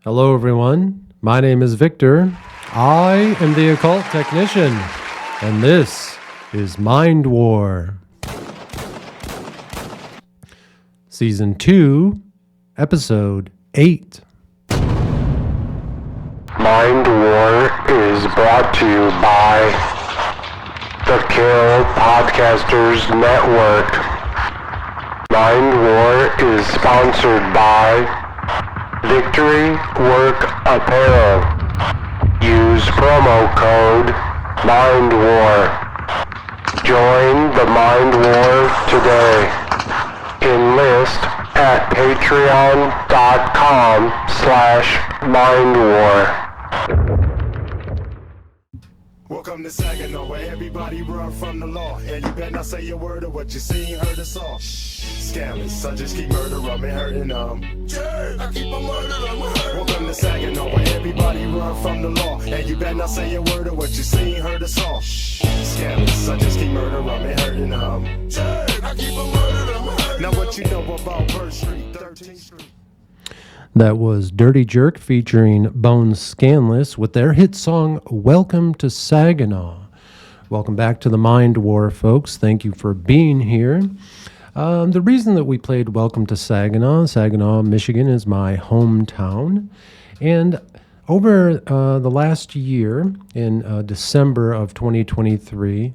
Hello, everyone. My name is Victor. I am the Occult Technician, and this is Mind War. Season 2, Episode 8. Mind War is brought to you by the Kill Podcasters Network. Mind War is sponsored by Victory Work Apparel. Use promo code MINDWAR. Join the Mind War today. Enlist at patreon.com/mindwar. Welcome to Saginaw, where everybody run from the law. And you better not say a word of what you seen, heard, or saw. Scammers, I just keep murdering and hurting them. I keep on murdering and hurting. Welcome to Saginaw, where everybody run from the law. And you better not say a word of what you seen, heard, or saw. Scammers, I just keep murdering and hurting them. I keep on murdering and hurting. Now what you know about First Street, 13th Street? That was Dirty Jerk featuring Bones Scanless with their hit song, Welcome to Saginaw. Welcome back to the Mind War, folks. Thank you for being here. The reason that we played Welcome to Saginaw, Michigan is my hometown. And over the last year, in December of 2023,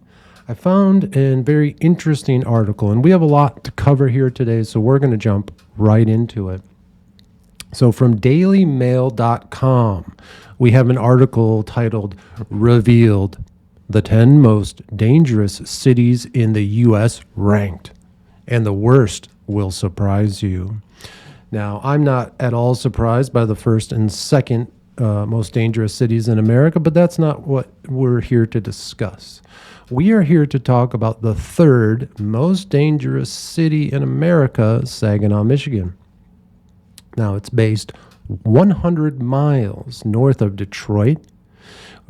I found a very interesting article. And we have a lot to cover here today, so we're going to jump right into it. So from dailymail.com, we have an article titled Revealed, the 10 most dangerous cities in the U.S. ranked. And the worst will surprise you. Now, I'm not at all surprised by the first and second most dangerous cities in America, but that's not what we're here to discuss. We are here to talk about the third most dangerous city in America, Saginaw, Michigan. Now, it's based 100 miles north of Detroit,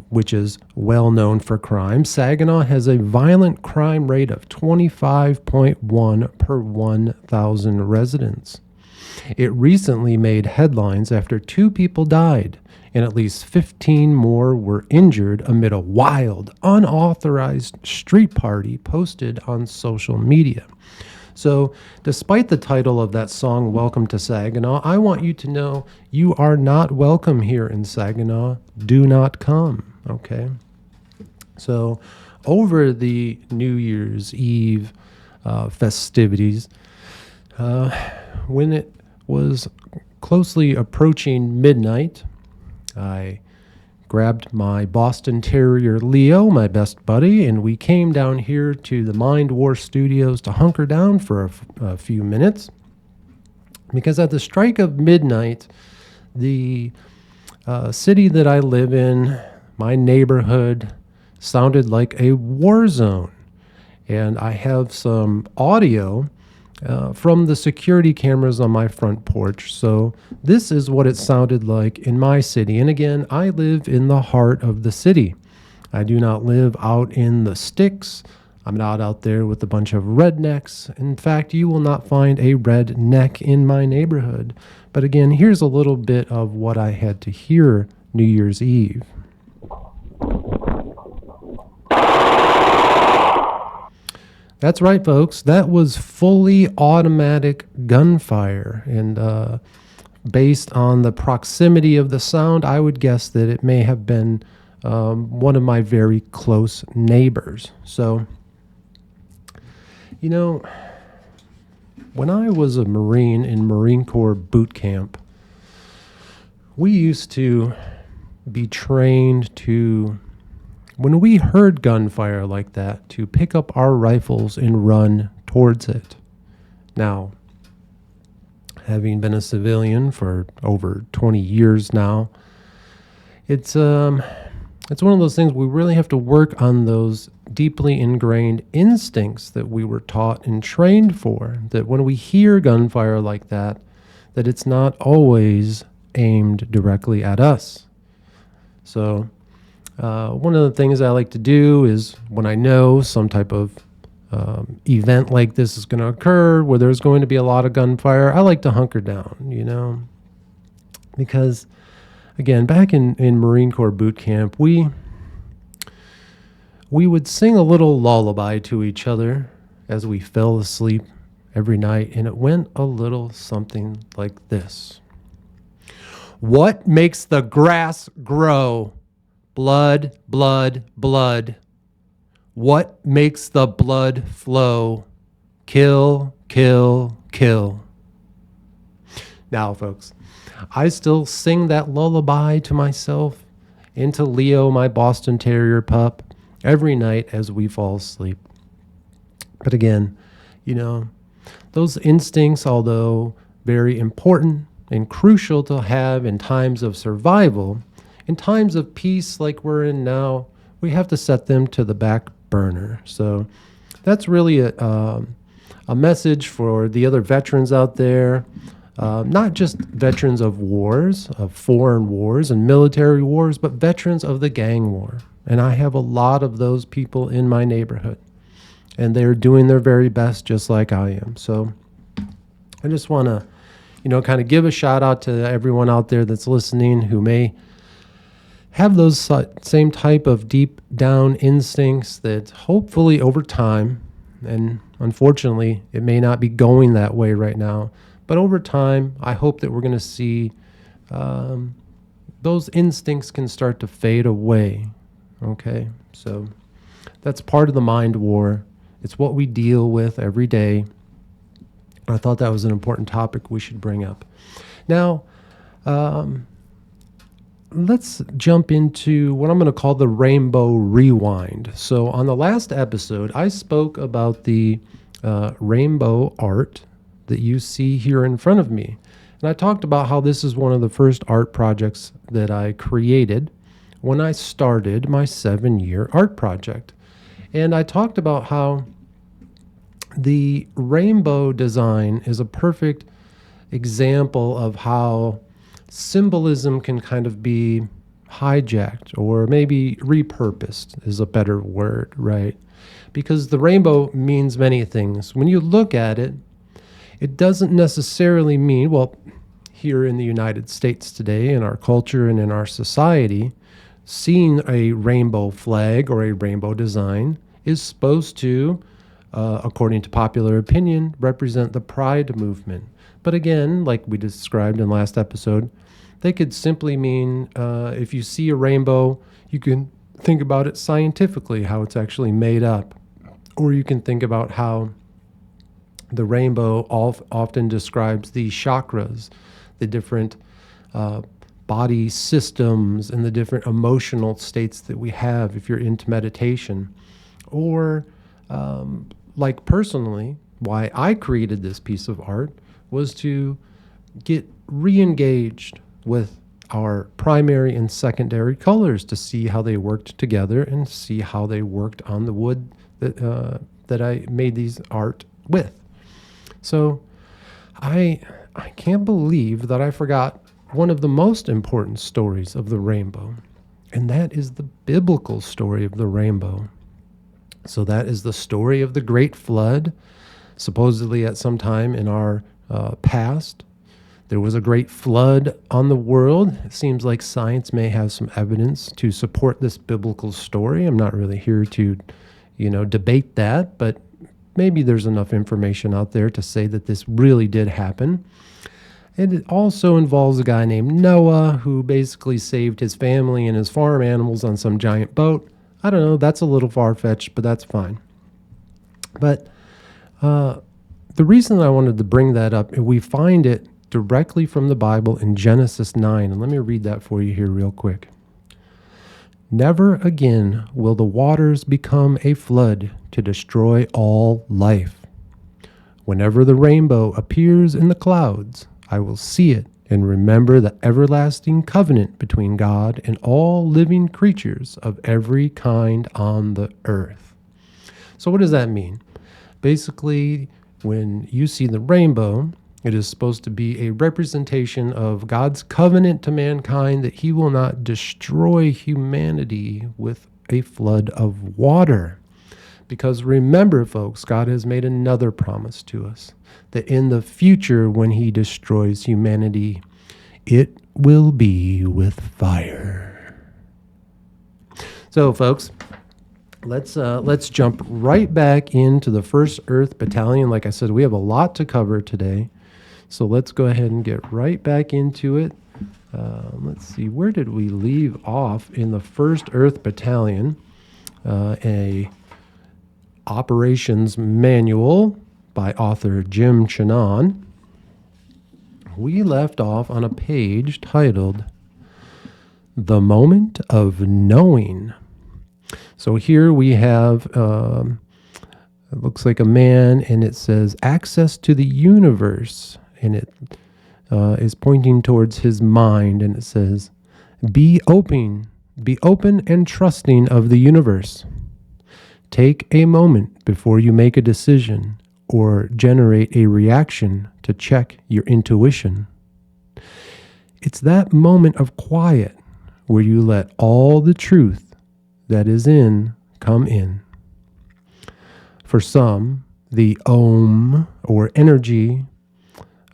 which is well known for crime. Saginaw has a violent crime rate of 25.1 per 1,000 residents. It recently made headlines after 2 people died and at least 15 more were injured amid a wild, unauthorized street party posted on social media. So, despite the title of that song, Welcome to Saginaw, I want you to know you are not welcome here in Saginaw. Do not come, okay? So, over the New Year's Eve festivities, when it was closely approaching midnight, I grabbed my Boston Terrier Leo, my best buddy, and we came down here to the Mind War Studios to hunker down for a few minutes. Because at the strike of midnight, the city that I live in, my neighborhood, sounded like a war zone. And I have some audio from the security cameras on my front porch. So this is what it sounded like in my city. And again, I live in the heart of the city. I do not live out in the sticks. I'm not out there with a bunch of rednecks. In fact, you will not find a redneck in my neighborhood. But again, here's a little bit of what I had to hear New Year's Eve. That's right, folks. That was fully automatic gunfire. And based on the proximity of the sound, I would guess that it may have been one of my very close neighbors. So, you know, when I was a Marine in Marine Corps boot camp, we used to be trained to, when we heard gunfire like that, to pick up our rifles and run towards it. Now, having been a civilian for over 20 years now, it's one of those things we really have to work on those deeply ingrained instincts that we were taught and trained for, that when we hear gunfire like that, that it's not always aimed directly at us. So, one of the things I like to do is when I know some type of event like this is going to occur where there's going to be a lot of gunfire, I like to hunker down, because again, back in Marine Corps boot camp, we would sing a little lullaby to each other as we fell asleep every night, and it went a little something like this. What makes the grass grow? Blood, blood, blood. What makes the blood flow? Kill, kill, kill. Now, folks, I still sing that lullaby to myself and to Leo, my Boston Terrier pup, every night as we fall asleep. But again, those instincts, although very important and crucial to have in times of survival, in times of peace like we're in now, we have to set them to the back burner. So that's really a message for the other veterans out there, not just veterans of wars, of foreign wars and military wars, but veterans of the gang war. And I have a lot of those people in my neighborhood, and they're doing their very best just like I am. So I just want to, kind of give a shout out to everyone out there that's listening who may have those same type of deep down instincts that hopefully over time, and unfortunately it may not be going that way right now, but over time I hope that we're going to see those instincts can start to fade away. Okay, so that's part of the mind war. It's what we deal with every day. I thought that was an important topic we should bring up. Now, let's jump into what I'm going to call the Rainbow Rewind. So on the last episode, I spoke about the rainbow art that you see here in front of me. And I talked about how this is one of the first art projects that I created when I started my 7-year art project. And I talked about how the rainbow design is a perfect example of how symbolism can kind of be hijacked, or maybe repurposed is a better word, right? Because the rainbow means many things. When you look at it, it doesn't necessarily mean, well, here in the United States today, in our culture and in our society, seeing a rainbow flag or a rainbow design is supposed to, according to popular opinion, represent the Pride movement. But again, like we described in last episode, they could simply mean, if you see a rainbow, you can think about it scientifically, how it's actually made up. Or you can think about how the rainbow often describes the chakras, the different body systems and the different emotional states that we have if you're into meditation. Or like personally, why I created this piece of art was to get re-engaged with our primary and secondary colors to see how they worked together and see how they worked on the wood that I made these art with. So I can't believe that I forgot one of the most important stories of the rainbow, and that is the biblical story of the rainbow. So that is the story of the Great Flood. Supposedly at some time in our past, there was a great flood on the world. It seems like science may have some evidence to support this biblical story. I'm not really here to, debate that, but maybe there's enough information out there to say that this really did happen. And it also involves a guy named Noah who basically saved his family and his farm animals on some giant boat. I don't know, that's a little far-fetched, but that's fine. But the reason I wanted to bring that up, we find it directly from the Bible in Genesis 9. And let me read that for you here real quick. Never again will the waters become a flood to destroy all life. Whenever the rainbow appears in the clouds, I will see it and remember the everlasting covenant between God and all living creatures of every kind on the earth. So what does that mean? Basically, when you see the rainbow, it is supposed to be a representation of God's covenant to mankind that he will not destroy humanity with a flood of water. Because remember, folks, God has made another promise to us that in the future, when he destroys humanity, it will be with fire. So, folks, let's jump right back into the First Earth Battalion. Like I said, we have a lot to cover today, so let's go ahead and get right back into it. Let's see, where did we leave off in the First Earth Battalion? A operations manual by author Jim Chanon. We left off on a page titled The Moment of Knowing. So here we have, it looks like a man, and it says access to the universe, and it is pointing towards his mind, and it says, be open and trusting of the universe. Take a moment before you make a decision or generate a reaction to check your intuition. It's that moment of quiet where you let all the truth that is in come in. For some, the Om or energy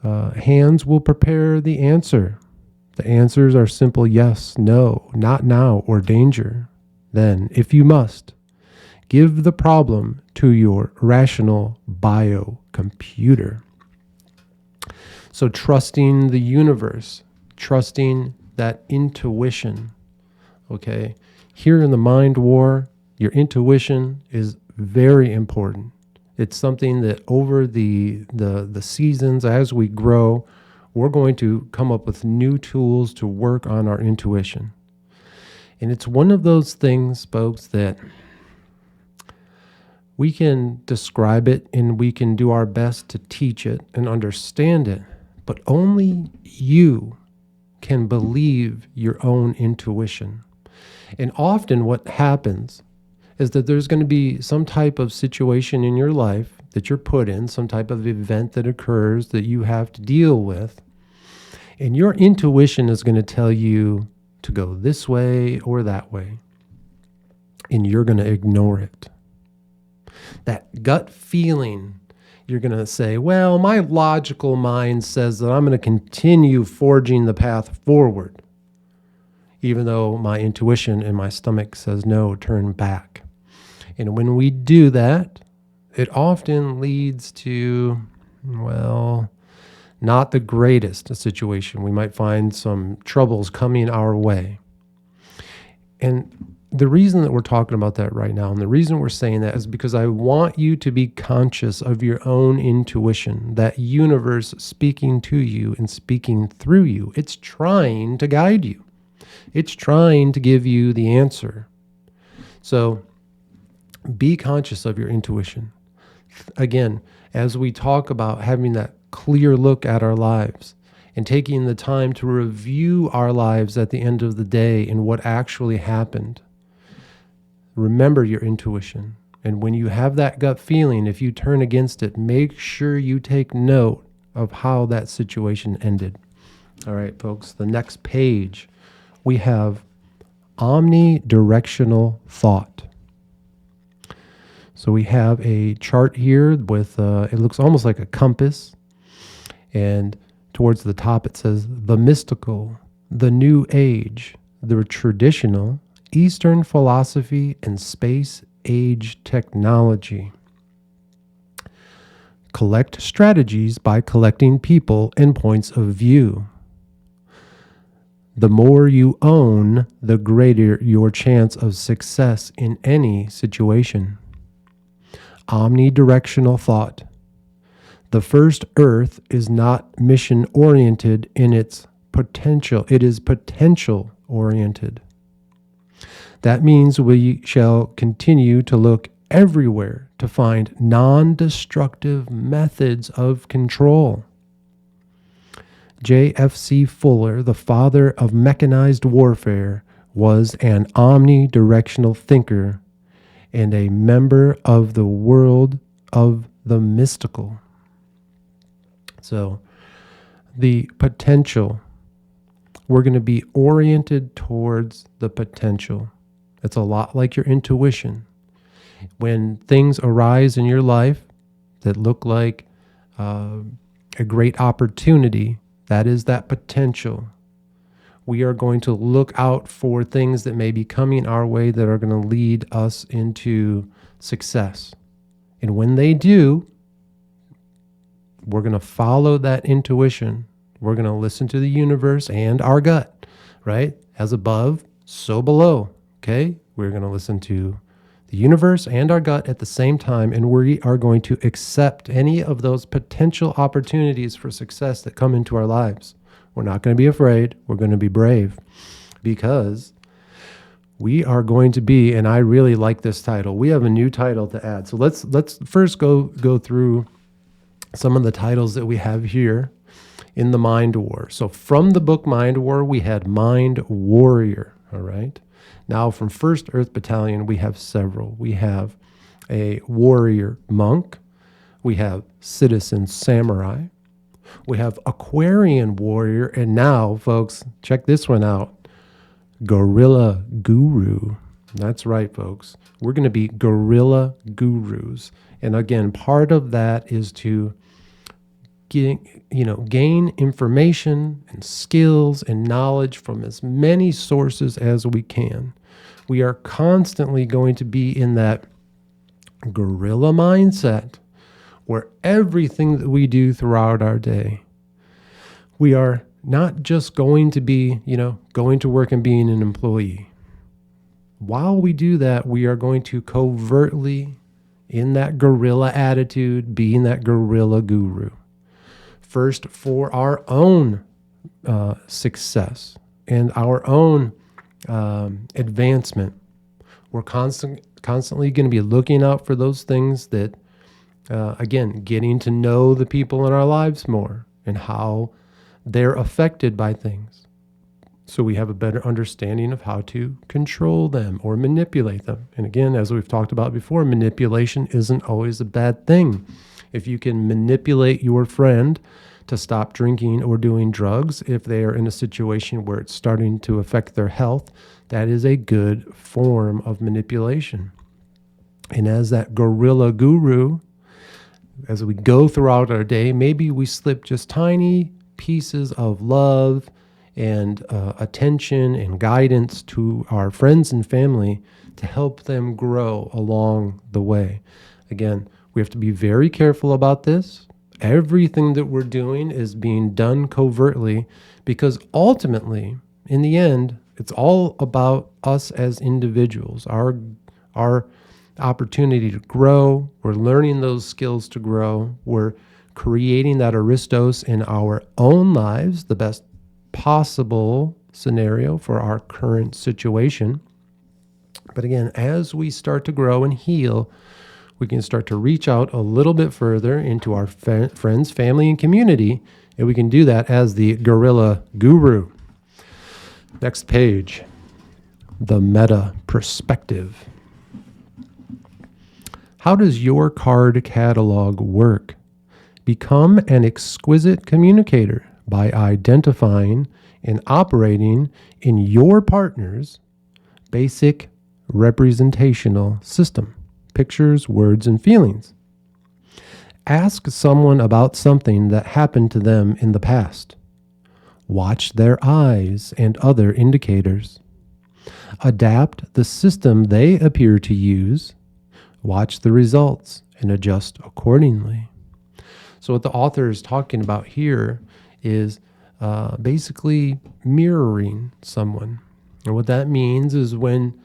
hands will prepare the answer. The answers are simple yes, no, not now, or danger. Then, if you must, give the problem to your rational biocomputer. So trusting the universe, trusting that intuition, okay? Here in the mind war, your intuition is very important. It's something that over the seasons, as we grow, we're going to come up with new tools to work on our intuition. And it's one of those things, folks, that we can describe it and we can do our best to teach it and understand it, but only you can believe your own intuition. And often what happens is that there's going to be some type of situation in your life that you're put in, some type of event that occurs that you have to deal with, and your intuition is going to tell you to go this way or that way, and you're going to ignore it. That gut feeling, you're going to say, well, my logical mind says that I'm going to continue forging the path forward, even though my intuition and my stomach says, no, turn back. And when we do that, it often leads to, well, not the greatest situation. We might find some troubles coming our way. And the reason that we're talking about that right now, and the reason we're saying that is because I want you to be conscious of your own intuition, that universe speaking to you and speaking through you. It's trying to guide you. It's trying to give you the answer. So be conscious of your intuition. Again, as we talk about having that clear look at our lives and taking the time to review our lives at the end of the day and what actually happened, remember your intuition. And when you have that gut feeling, if you turn against it, make sure you take note of how that situation ended. All right, folks, the next page, we have omnidirectional thought. So we have a chart here with, it looks almost like a compass. And towards the top it says the mystical, the new age, the traditional, Eastern philosophy, and space age technology. Collect strategies by collecting people and points of view. The more you own, the greater your chance of success in any situation. Omnidirectional thought. The first Earth is not mission-oriented in its potential. It is potential-oriented. That means we shall continue to look everywhere to find non-destructive methods of control. J.F.C. Fuller, the father of mechanized warfare, was an omnidirectional thinker and a member of the world of the mystical. So, the potential, we're going to be oriented towards the potential. It's a lot like your intuition. When things arise in your life that look like a great opportunity, that is that potential. We are going to look out for things that may be coming our way that are going to lead us into success. And when they do, we're going to follow that intuition. We're going to listen to the universe and our gut, right? As above, so below, okay? We're going to listen to the universe and our gut at the same time, and we are going to accept any of those potential opportunities for success that come into our lives. We're not going to be afraid. We're going to be brave, because we are going to be, and I really like this title. We have a new title to add. So let's first go through some of the titles that we have here in the Mind War. So from the book Mind War, we had Mind Warrior, all right? Now from First Earth Battalion, we have several. We have a Warrior Monk. We have Citizen Samurai. We have Aquarian Warrior. And now, folks, check this one out. Guerrilla Guru. That's right, folks. We're going to be guerrilla gurus. And again, part of that is to gain information and skills and knowledge from as many sources as we can. We are constantly going to be in that guerrilla mindset where everything that we do throughout our day, we are not just going to be, going to work and being an employee. While we do that, we are going to covertly, in that guerrilla attitude, being that guerrilla guru. First, for our own success and our own advancement, we're constantly going to be looking out for those things that, again, getting to know the people in our lives more and how they're affected by things. So we have a better understanding of how to control them or manipulate them. And again, as we've talked about before, manipulation isn't always a bad thing. If you can manipulate your friend to stop drinking or doing drugs, if they are in a situation where it's starting to affect their health, that is a good form of manipulation. And as that guerrilla guru, as we go throughout our day, maybe we slip just tiny pieces of love and attention and guidance to our friends and family to help them grow along the way. Again, we have to be very careful about this. Everything that we're doing is being done covertly, because ultimately, in the end, it's all about us as individuals, our opportunity to grow. We're learning those skills to grow. We're creating that aristos in our own lives, the best possible scenario for our current situation. But again, as we start to grow and heal, we can start to reach out a little bit further into our friends, family, and community, and we can do that as the guerrilla guru. Next page, the meta perspective. How does your card catalog work? Become an exquisite communicator by identifying and operating in your partner's basic representational system. Pictures, words, and feelings. Ask someone about something that happened to them in the past. Watch their eyes and other indicators. Adapt the system they appear to use. Watch the results and adjust accordingly. So what the author is talking about here is basically mirroring someone. And what that means is when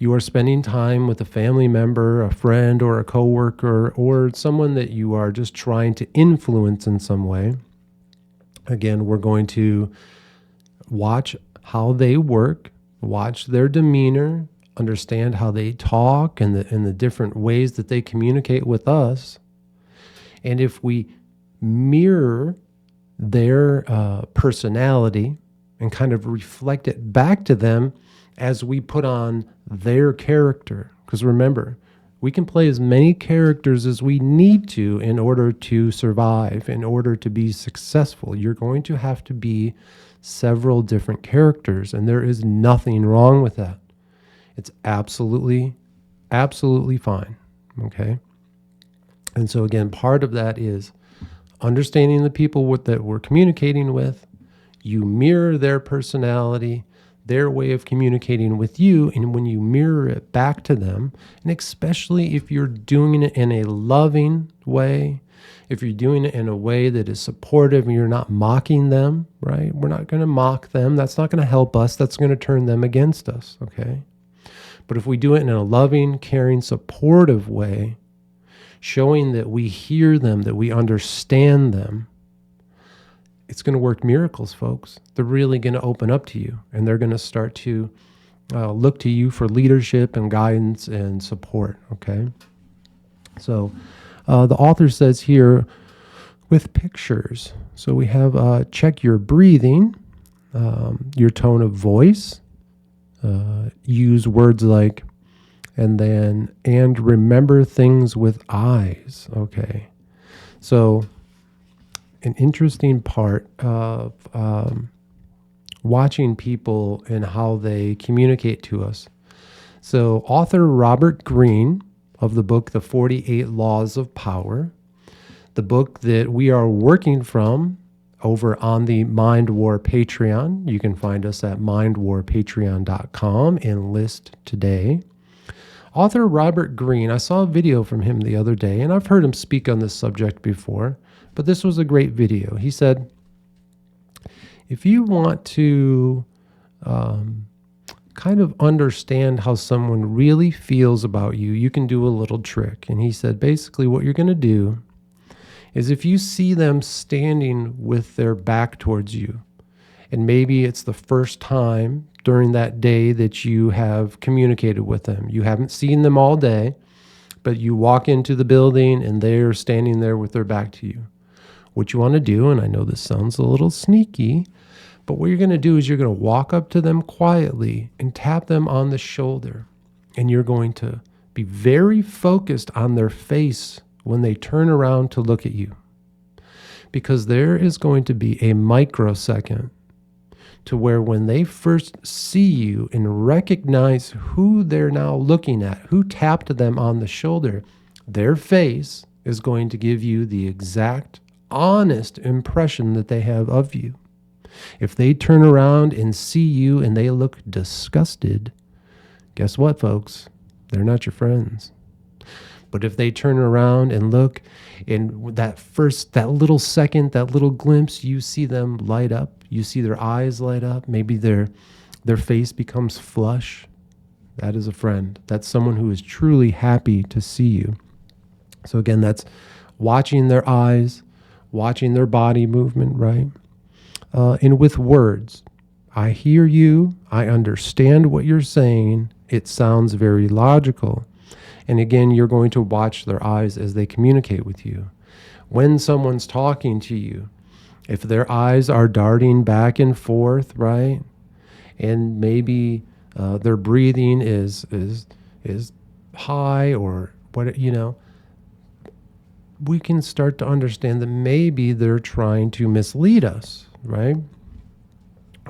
you are spending time with a family member, a friend, or a coworker, or someone that you are just trying to influence in some way. Again, we're going to watch how they work, watch their demeanor, understand how they talk and the different ways that they communicate with us. And if we mirror their personality and kind of reflect it back to them as we put on their character. Because remember, we can play as many characters as we need to in order to survive, in order to be successful. You're going to have to be several different characters, and there is nothing wrong with that. It's absolutely fine, okay? And so again, part of that is understanding the people that we're communicating with, You mirror their personality, their way of communicating with you, and when you mirror it back to them, and especially if you're doing it in a loving way, if you're doing it in a way that is supportive and you're not mocking them, right? We're not going to mock them. That's not going to help us. That's going to turn them against us, okay? But if we do it in a loving, caring, supportive way, showing that we hear them, that we understand them, it's going to work miracles, folks. They're really going to open up to you, and they're going to start to look to you for leadership and guidance and support, okay? So the author says here, with pictures. So we have check your breathing, your tone of voice, use words like, and remember things with eyes, okay? So an interesting part of watching people and how they communicate to us. So author Robert Greene of the book, The 48 Laws of Power, the book that we are working from over on the Mind War Patreon. You can find us at mindwarpatreon.com and list today. Author Robert Greene, I saw a video from him the other day, and I've heard him speak on this subject before, but this was a great video. He said, if you want to kind of understand how someone really feels about you, you can do a little trick. And he said, basically what you're going to do is if you see them standing with their back towards you, and maybe it's the first time during that day that you have communicated with them. You haven't seen them all day, but you walk into the building and they're standing there with their back to you. What you want to do, and I know this sounds a little sneaky, but what you're going to do is you're going to walk up to them quietly and tap them on the shoulder. And you're going to be very focused on their face when they turn around to look at you. Because there is going to be a microsecond to where when they first see you and recognize who they're now looking at, who tapped them on the shoulder, their face is going to give you the exact, honest impression that they have of you. If they turn around and see you and they look disgusted, guess what, folks? They're not your friends. But if they turn around and look, and that little second, that little glimpse, you see them light up. You see their eyes light up. Maybe their face becomes flush. That is a friend. That's someone who is truly happy to see you. So again, that's watching their eyes, watching their body movement, right? And with words, I hear you. I understand what you're saying. It sounds very logical. And again, you're going to watch their eyes as they communicate with you. When someone's talking to you, if their eyes are darting back and forth, right? And maybe their breathing is high or what, we can start to understand that maybe they're trying to mislead us, right?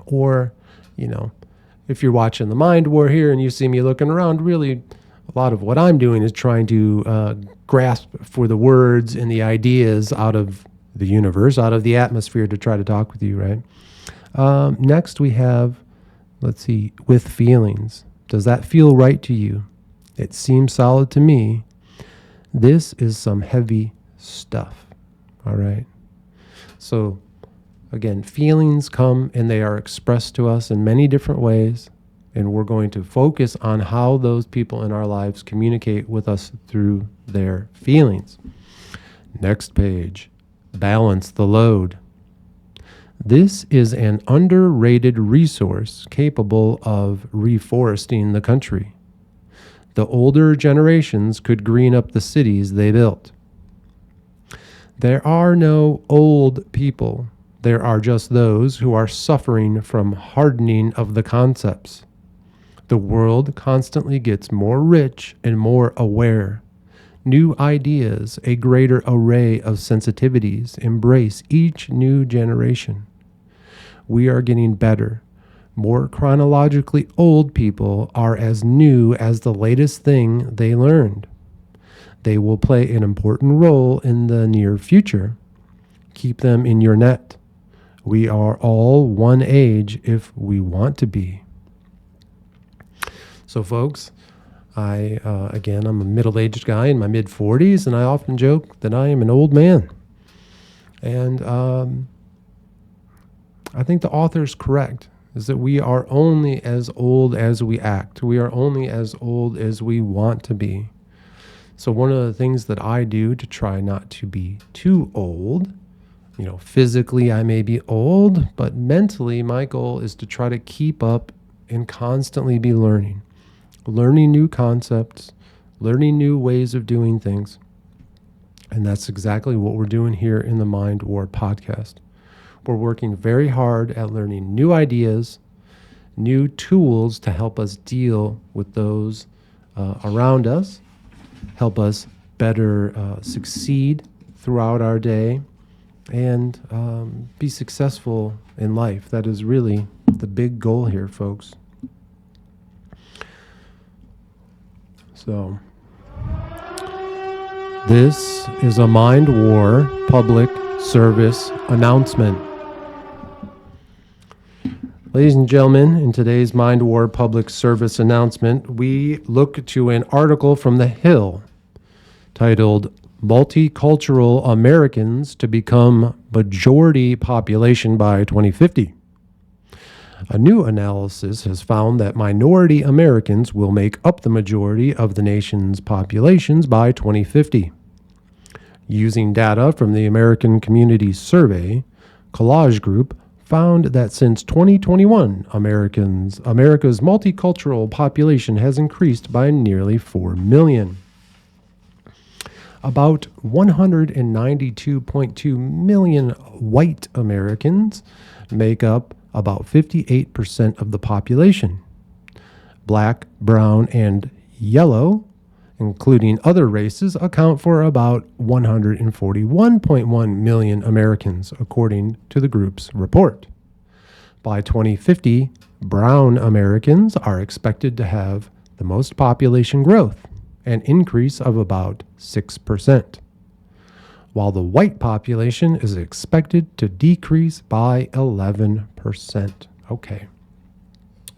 Or, if you're watching the Mind War here and you see me looking around, really a lot of what I'm doing is trying to grasp for the words and the ideas out of the universe, out of the atmosphere to try to talk with you, right? Next we have, with feelings. Does that feel right to you? It seems solid to me. This is some heavy stuff, all right? So again, feelings come and they are expressed to us in many different ways. And we're going to focus on how those people in our lives communicate with us through their feelings. Next page, balance the load. This is an underrated resource capable of reforesting the country. The older generations could green up the cities they built. There are no old people. There are just those who are suffering from hardening of the concepts. The world constantly gets more rich and more aware. New ideas, a greater array of sensitivities embrace each new generation. We are getting better. More chronologically old people are as new as the latest thing they learned. They will play an important role in the near future. Keep them in your net. We are all one age if we want to be. So, folks, again, I'm a middle-aged guy in my mid-40s, and I often joke that I am an old man. And I think the author's correct, is that we are only as old as we act. We are only as old as we want to be. So one of the things that I do to try not to be too old, physically I may be old, but mentally my goal is to try to keep up and constantly be learning new concepts, learning new ways of doing things. And that's exactly what we're doing here in the Mind War podcast. We're working very hard at learning new ideas, new tools to help us deal with those around us, help us better succeed throughout our day, and be successful in life. That is really the big goal here, folks. So, this is a Mind War public service announcement. Ladies and gentlemen, in today's Mind War public service announcement, we look to an article from The Hill titled Multicultural Americans to Become Majority Population by 2050. A new analysis has found that minority Americans will make up the majority of the nation's populations by 2050. Using data from the American Community Survey, Collage Group found that since 2021, America's multicultural population has increased by nearly 4 million. About 192.2 million white Americans make up about 58% of the population. Black, brown, and yellow, including other races, account for about 141.1 million Americans, according to the group's report. By 2050, brown Americans are expected to have the most population growth, an increase of about 6%, while the white population is expected to decrease by 11%. Okay.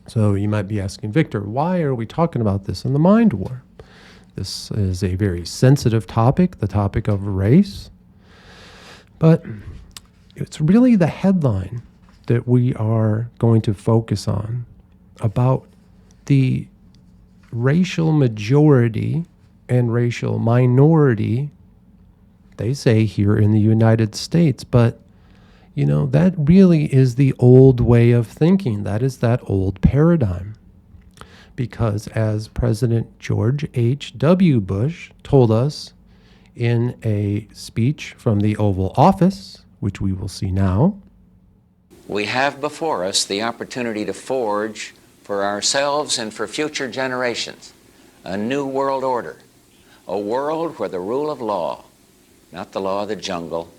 So you might be asking, Victor, why are we talking about this in the Mind War? This is a very sensitive topic, the topic of race. But it's really the headline that we are going to focus on about the racial majority and racial minority, they say here in the United States. But, that really is the old way of thinking. That is that old paradigm. Because as President George H.W. Bush told us in a speech from the Oval Office, which we will see now, we have before us the opportunity to forge for ourselves and for future generations a new world order, a world where the rule of law, not the law of the jungle,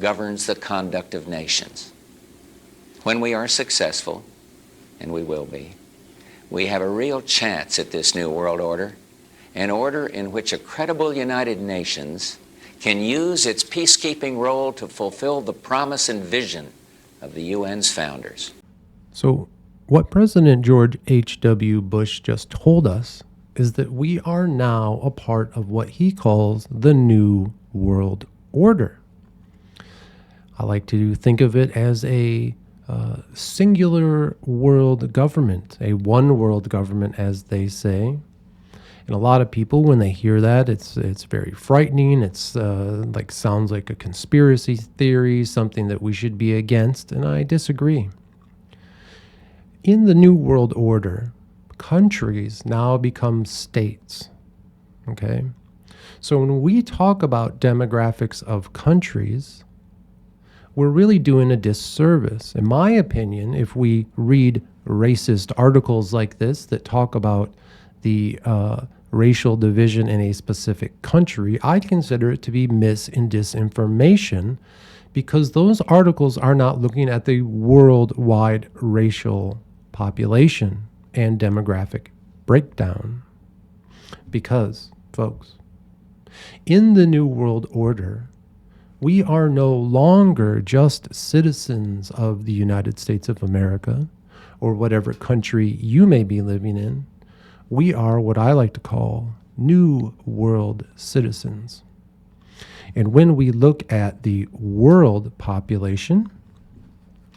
governs the conduct of nations. When we are successful, and we will be, we have a real chance at this new world order, an order in which a credible United Nations can use its peacekeeping role to fulfill the promise and vision of the UN's founders. So what President George H.W. Bush just told us is that we are now a part of what he calls the New World Order. I like to think of it as a singular world government, a one world government, as they say. And a lot of people, when they hear that, it's very frightening. It's sounds like a conspiracy theory, something that we should be against, and I disagree. In the New World Order, countries now become states. Okay? So when we talk about demographics of countries, we're really doing a disservice, in my opinion, if we read racist articles like this that talk about the racial division in a specific country. I consider it to be mis and disinformation, because those articles are not looking at the worldwide racial population and demographic breakdown. Because, folks, in the New World Order, We are no longer just citizens of the United States of America or whatever country you may be living in. We are what I like to call New World citizens. And when we look at the world population,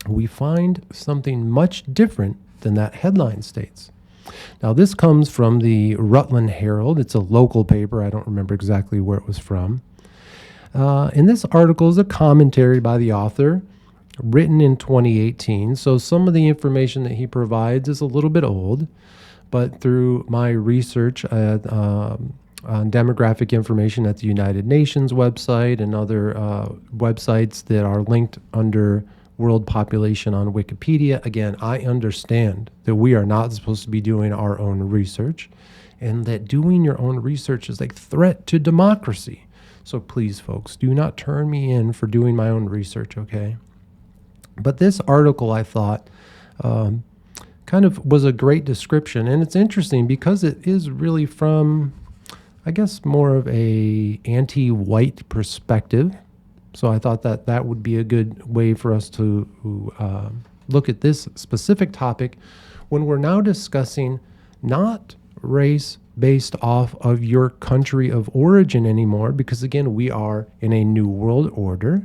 we find something much different than that headline states. Now, this comes from the Rutland Herald. It's a local paper. I don't remember exactly where it was from. And this article is a commentary by the author, written in 2018. So some of the information that he provides is a little bit old, but through my research on demographic information at the United Nations website and other websites that are linked under world population on Wikipedia, again, I understand that we are not supposed to be doing our own research and that doing your own research is a threat to democracy. So please, folks, do not turn me in for doing my own research, okay? But this article, I thought, kind of was a great description. And it's interesting because it is really from, I guess, more of a anti-white perspective. So I thought that that would be a good way for us to look at this specific topic when we're now discussing not race based off of your country of origin anymore, because again, we are in a new world order.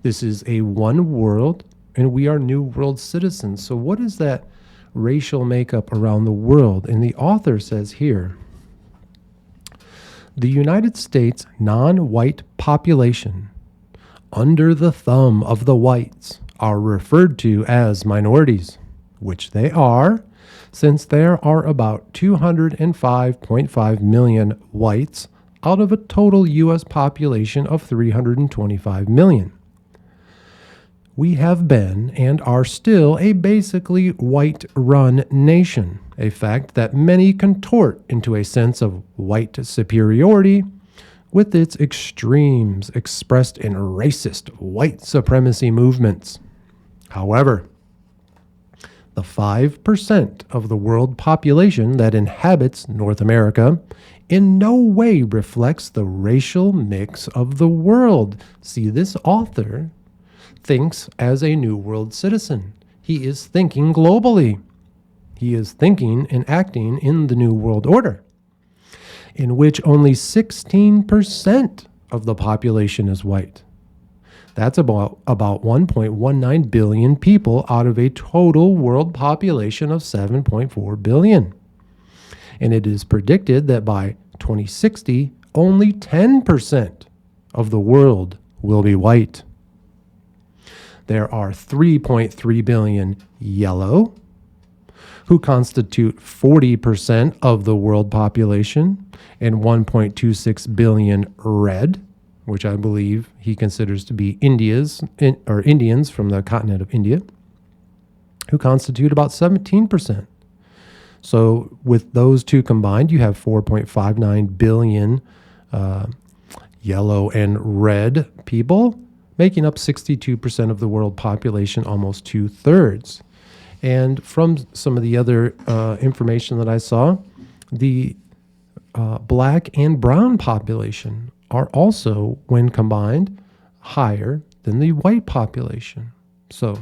This is a one world, and we are new world citizens. So what is that racial makeup around the world? And the author says here, the United States non-white population under the thumb of the whites are referred to as minorities, which they are, since there are about 205.5 million whites out of a total U.S. population of 325 million. We have been and are still a basically white-run nation, a fact that many contort into a sense of white superiority with its extremes expressed in racist white supremacy movements. However, the 5% of the world population that inhabits North America in no way reflects the racial mix of the world. See, this author thinks as a New World citizen. He is thinking globally. He is thinking and acting in the New World Order, in which only 16% of the population is white. That's about 1.19 billion people out of a total world population of 7.4 billion. And it is predicted that by 2060, only 10% of the world will be white. There are 3.3 billion yellow, who constitute 40% of the world population, and 1.26 billion red, which I believe he considers to be Indians from the continent of India, who constitute about 17%. So with those two combined, you have 4.59 billion yellow and red people, making up 62% of the world population, almost 2/3. And from some of the other information that I saw, the black and brown population are also, when combined, higher than the white population. So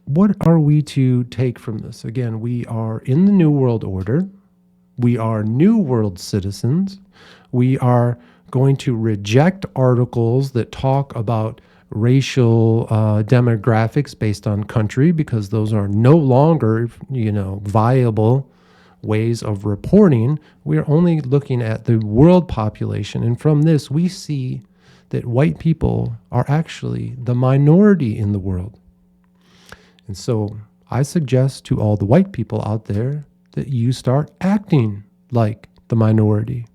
what are we to take from this? Again, we are in the New World Order. We are New World citizens. We are going to reject articles that talk about racial demographics based on country, because those are no longer, viable ways of reporting. We are only looking at the world population. And from this, we see that white people are actually the minority in the world. And so I suggest to all the white people out there that you start acting like the minority.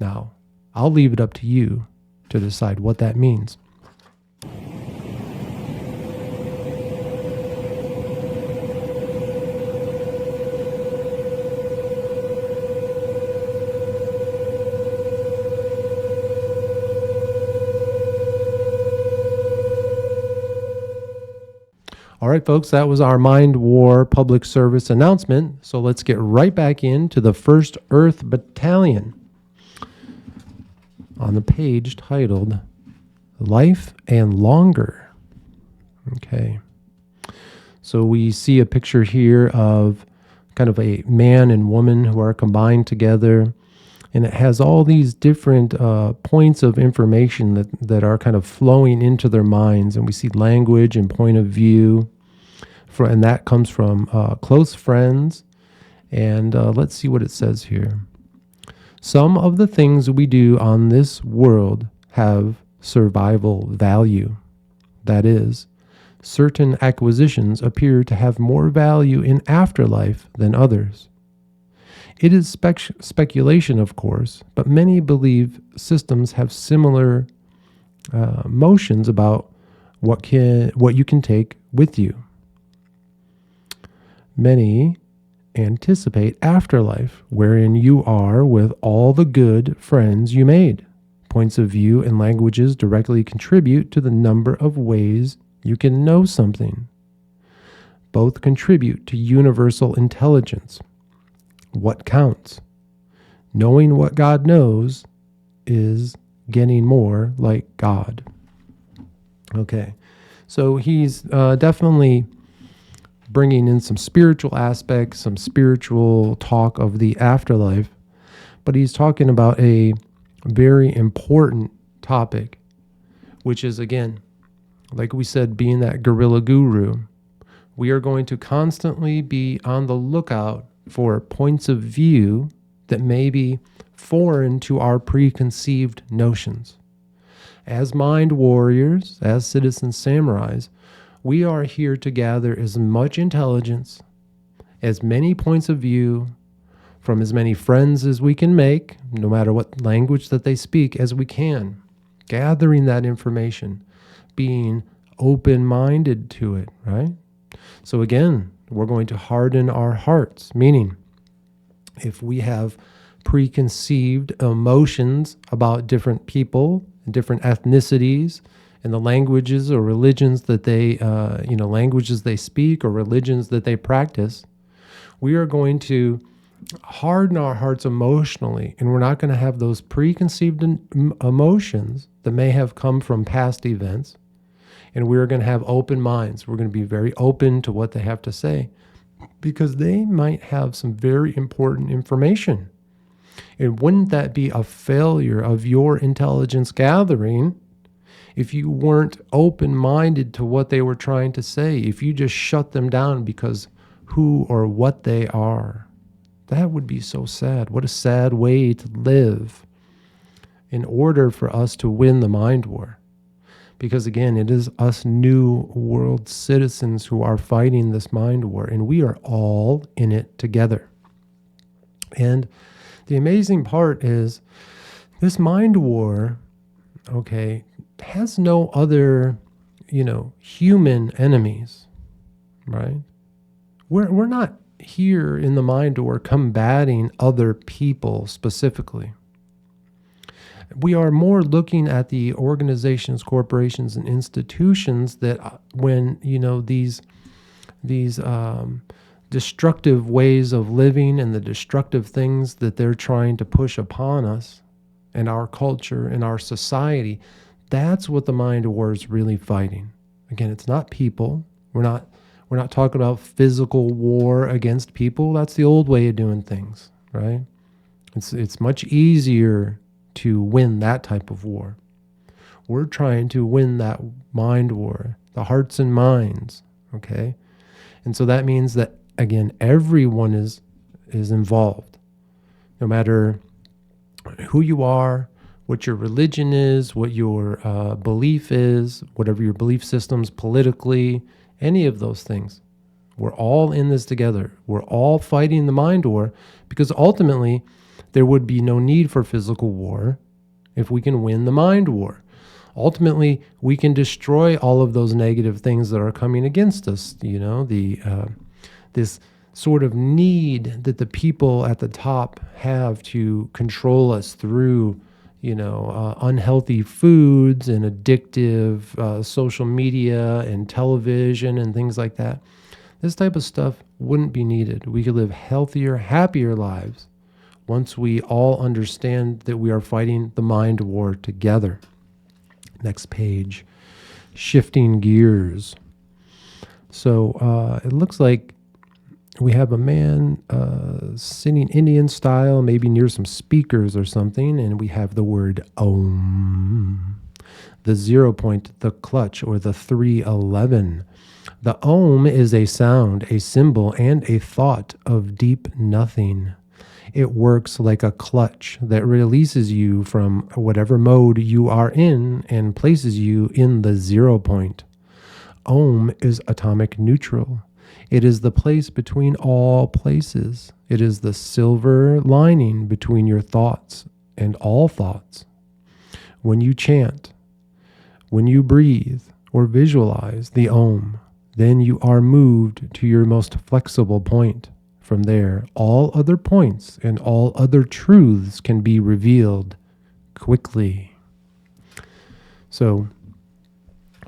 Now, I'll leave it up to you to decide what that means. All right, folks, that was our Mind War public service announcement. So let's get right back into the First Earth Battalion. on the page titled Life and Longer. Okay. So we see a picture here of kind of a man and woman who are combined together, and it has all these different points of information that are kind of flowing into their minds, and we see language and point of view, and that comes from close friends. And let's see what it says here. Some of the things we do on this world have survival value. That is, certain acquisitions appear to have more value in afterlife than others. It is speculation, of course, but many believe systems have similar motions about what you can take with you. Many anticipate afterlife, wherein you are with all the good friends you made. Points of view and languages directly contribute to the number of ways you can know something. Both contribute to universal intelligence. What counts? Knowing what God knows is getting more like God. Okay, so he's definitely bringing in some spiritual aspects, some spiritual talk of the afterlife, but he's talking about a very important topic, which is, again, like we said, being that guerrilla guru. We are going to constantly be on the lookout for points of view that may be foreign to our preconceived notions. As mind warriors, as citizen samurais, we are here to gather as much intelligence, as many points of view, from as many friends as we can make, no matter what language that they speak, as we can. Gathering that information, being open-minded to it, right? So again, we're going to harden our hearts, meaning if we have preconceived emotions about different people, different ethnicities, and the languages or religions that they, languages they speak or religions that they practice, we are going to harden our hearts emotionally, and we're not going to have those preconceived emotions that may have come from past events, and we're going to have open minds. We're going to be very open to what they have to say, because they might have some very important information. And wouldn't that be a failure of your intelligence gathering if you weren't open-minded to what they were trying to say, if you just shut them down because who or what they are? That would be so sad. What a sad way to live in order for us to win the mind war. Because again, it is us new world citizens who are fighting this mind war, and we are all in it together. And the amazing part is this mind war, okay, has no other, human enemies, right? We're not here in the mind war combating other people specifically. We are more looking at the organizations, corporations, and institutions that when, these destructive ways of living and the destructive things that they're trying to push upon us and our culture and our society, that's what the mind war is really fighting. Again, it's not people. We're not talking about physical war against people. That's the old way of doing things, right? It's much easier to win that type of war. We're trying to win that mind war, the hearts and minds, okay? And so that means that, again, everyone is involved, no matter who you are, what your religion is, what your belief is, whatever your belief systems politically, any of those things. We're all in this together. We're all fighting the mind war, because ultimately there would be no need for physical war if we can win the mind war. Ultimately, we can destroy all of those negative things that are coming against us. This sort of need that the people at the top have to control us through, unhealthy foods and addictive social media and television and things like that. This type of stuff wouldn't be needed. We could live healthier, happier lives once we all understand that we are fighting the mind war together. Next page, shifting gears. So it looks like we have a man sitting Indian style, maybe near some speakers or something, and we have the word Om. The 0 point, the clutch, or the 311. The Om is a sound, a symbol, and a thought of deep nothing. It works like a clutch that releases you from whatever mode you are in and places you in the 0 point. Om is atomic neutral. It is the place between all places. It is the silver lining between your thoughts and all thoughts. When you chant, when you breathe or visualize the Om, then you are moved to your most flexible point. From there, all other points and all other truths can be revealed quickly. So,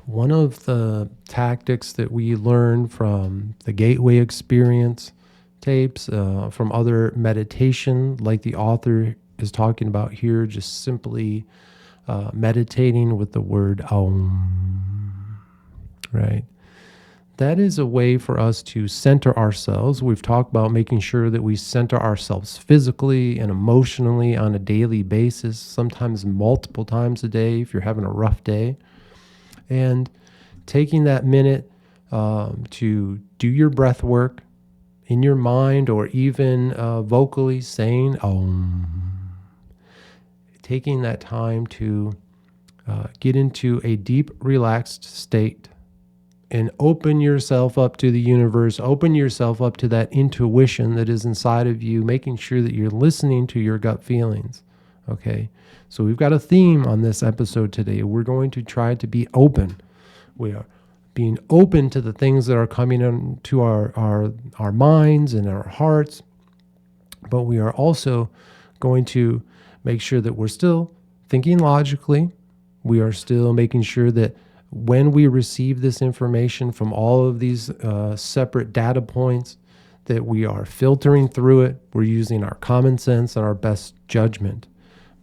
one of the tactics that we learn from the Gateway Experience tapes, from other meditation, like the author is talking about here, just simply meditating with the word Om, right? That is a way for us to center ourselves. We've talked about making sure that we center ourselves physically and emotionally on a daily basis, sometimes multiple times a day if you're having a rough day. And taking that minute to do your breath work in your mind or even vocally saying Om. Taking that time to get into a deep, relaxed state and open yourself up to the universe, open yourself up to that intuition that is inside of you, making sure that you're listening to your gut feelings, okay? So we've got a theme on this episode today. We're going to try to be open. We are being open to the things that are coming into our minds and our hearts, but we are also going to make sure that we're still thinking logically. We are still making sure that when we receive this information from all of these separate data points, that we are filtering through it. We're using our common sense and our best judgment.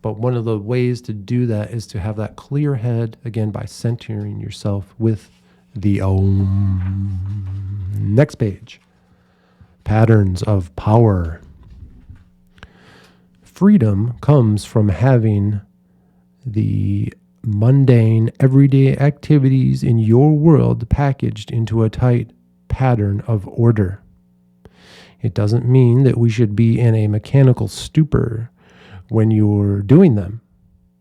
But one of the ways to do that is to have that clear head, again, by centering yourself with the Om. Next page. Patterns of power. Freedom comes from having the mundane, everyday activities in your world packaged into a tight pattern of order. It doesn't mean that we should be in a mechanical stupor when you're doing them.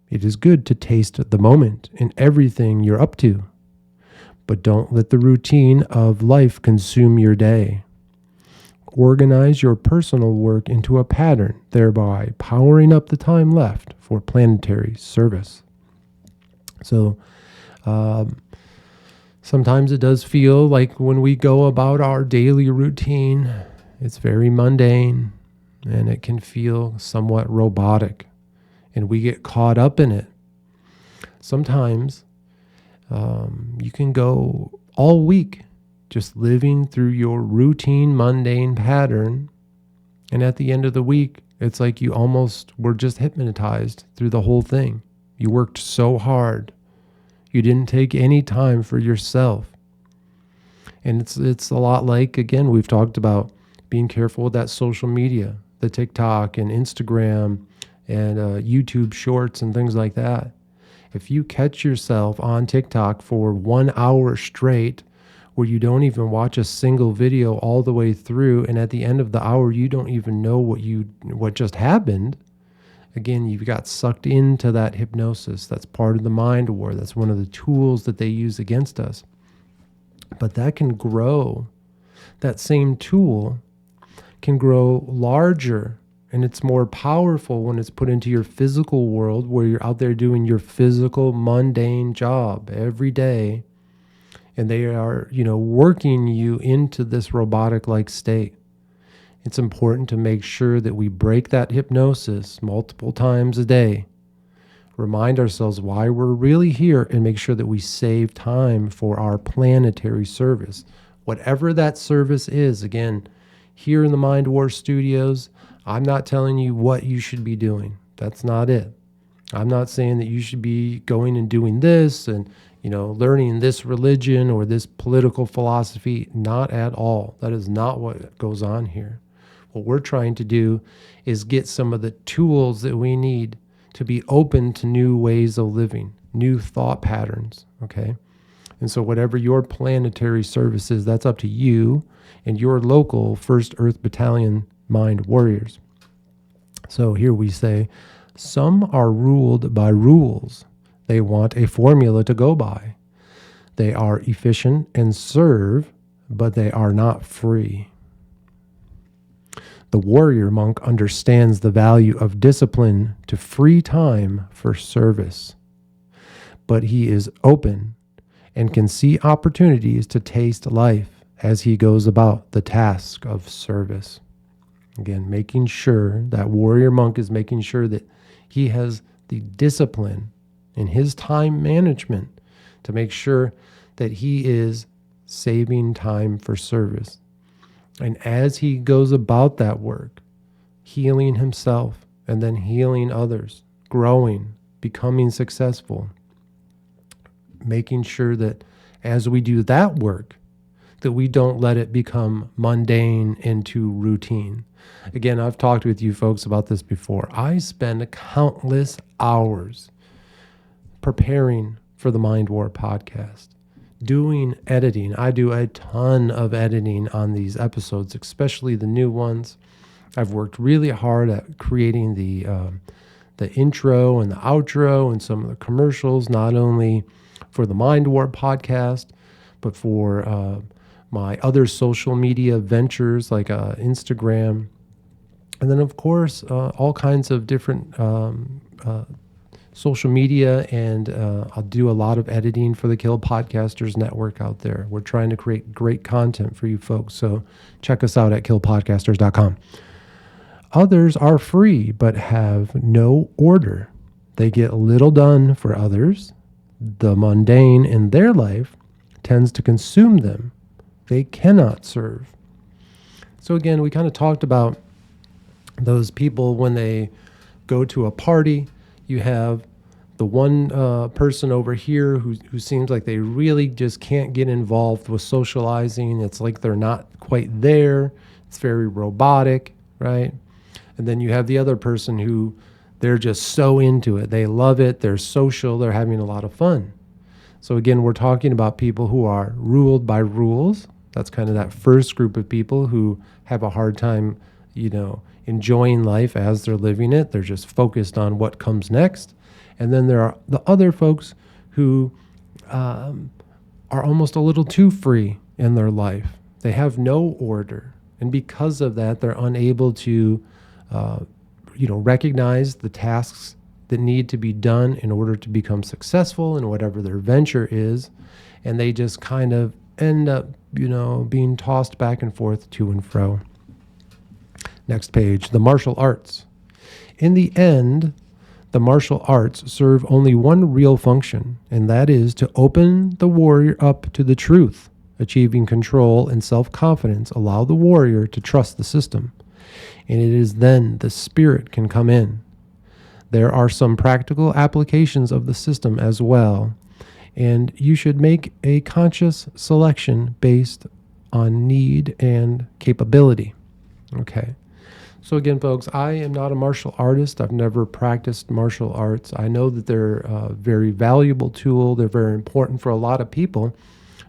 It is good to taste the moment in everything you're up to, but don't let the routine of life consume your day. Organize your personal work into a pattern, thereby powering up the time left for planetary service. So sometimes it does feel like when we go about our daily routine, it's very mundane and it can feel somewhat robotic and we get caught up in it. Sometimes you can go all week just living through your routine, mundane pattern, and at the end of the week, it's like you almost were just hypnotized through the whole thing. You worked so hard. You didn't take any time for yourself. And it's a lot like, again, we've talked about being careful with that social media, the TikTok and Instagram and YouTube shorts and things like that. If you catch yourself on TikTok for 1 hour straight where you don't even watch a single video all the way through, and at the end of the hour you don't even know what just happened, again, you got sucked into that hypnosis. That's part of the mind war. That's one of the tools that they use against us. But that can grow. That same tool can grow larger, and it's more powerful when it's put into your physical world where you're out there doing your physical, mundane job every day, and they are, working you into this robotic-like state. It's important to make sure that we break that hypnosis multiple times a day, remind ourselves why we're really here, and make sure that we save time for our planetary service. Whatever that service is, again, here in the Mind War Studios, I'm not telling you what you should be doing. That's not it. I'm not saying that you should be going and doing this and, learning this religion or this political philosophy. Not at all. That is not what goes on here. What we're trying to do is get some of the tools that we need to be open to new ways of living, new thought patterns, okay? And so whatever your planetary service is, that's up to you and your local First Earth Battalion mind warriors. So here we say, some are ruled by rules. They want a formula to go by. They are efficient and serve, but they are not free. The warrior monk understands the value of discipline to free time for service, but he is open and can see opportunities to taste life as he goes about the task of service. Again, making sure that warrior monk is making sure that he has the discipline in his time management to make sure that he is saving time for service. And as he goes about that work, healing himself and then healing others, growing, becoming successful, making sure that as we do that work, that we don't let it become mundane into routine. Again, I've talked with you folks about this before. I spend countless hours preparing for the Mind War podcast, doing editing. I do a ton of editing on these episodes, especially the new ones. I've worked really hard at creating the intro and the outro and some of the commercials, not only for the Mind War podcast, but for my other social media ventures like Instagram. And then, of course, all kinds of different social media, and I'll do a lot of editing for the Kill Podcasters Network out there. We're trying to create great content for you folks, so check us out at killpodcasters.com. Others are free but have no order. They get little done for others. The mundane in their life tends to consume them. They cannot serve. So again, we kind of talked about those people when they go to a party. You have the one person over here who seems like they really just can't get involved with socializing. It's like they're not quite there. It's very robotic, right? And then you have the other person who they're just so into it. They love it. They're social. They're having a lot of fun. So again, we're talking about people who are ruled by rules. That's kind of that first group of people who have a hard time, enjoying life as they're living it. They're just focused on what comes next. And then there are the other folks who are almost a little too free in their life. They have no order. And because of that, they're unable to, recognize the tasks that need to be done in order to become successful in whatever their venture is. And they just kind of end up, being tossed back and forth to and fro. Next page, the martial arts. In the end, the martial arts serve only one real function, and that is to open the warrior up to the truth. Achieving control and self-confidence allow the warrior to trust the system, and it is then the spirit can come in. There are some practical applications of the system as well, and you should make a conscious selection based on need and capability. Okay. So again, folks, I am not a martial artist. I've never practiced martial arts. I know that they're a very valuable tool. They're very important for a lot of people.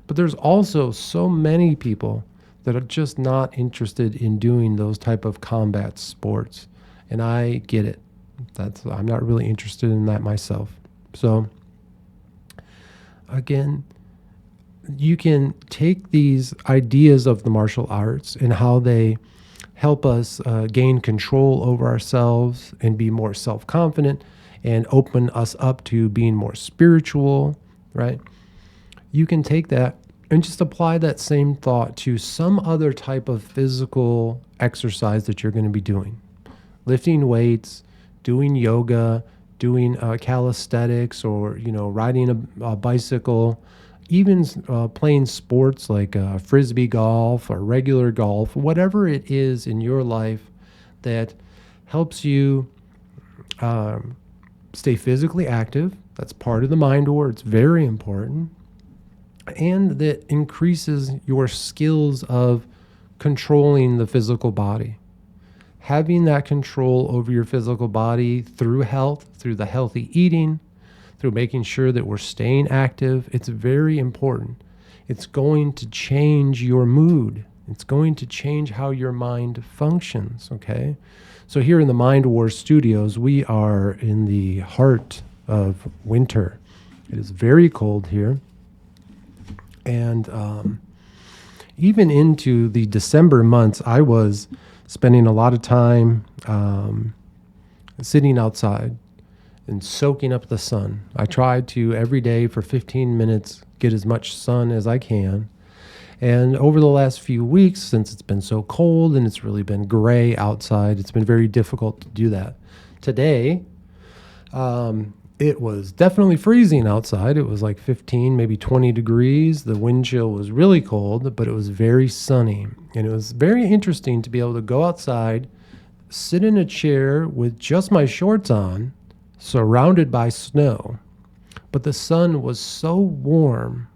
But there's also so many people that are just not interested in doing those type of combat sports. And I get it. I'm not really interested in that myself. So again, you can take these ideas of the martial arts and how they help us gain control over ourselves and be more self-confident and open us up to being more spiritual, right? You can take that and just apply that same thought to some other type of physical exercise that you're going to be doing. Lifting weights, doing yoga, doing calisthenics, or, riding a bicycle, even playing sports like frisbee golf or regular golf, whatever it is in your life that helps you stay physically active. That's part of the mind war. It's very important. And that increases your skills of controlling the physical body. Having that control over your physical body through health, through the healthy eating, through making sure that we're staying active, it's very important. It's going to change your mood. It's going to change how your mind functions, okay? So here in the Mind War Studios, we are in the heart of winter. It is very cold here. And even into the December months, I was spending a lot of time sitting outside and soaking up the sun. I tried to every day for 15 minutes get as much sun as I can. And over the last few weeks, since it's been so cold and it's really been gray outside, it's been very difficult to do that. Today, it was definitely freezing outside. It was like 15, maybe 20 degrees. The wind chill was really cold, but it was very sunny. And it was very interesting to be able to go outside, sit in a chair with just my shorts on, surrounded by snow. But the sun was so warm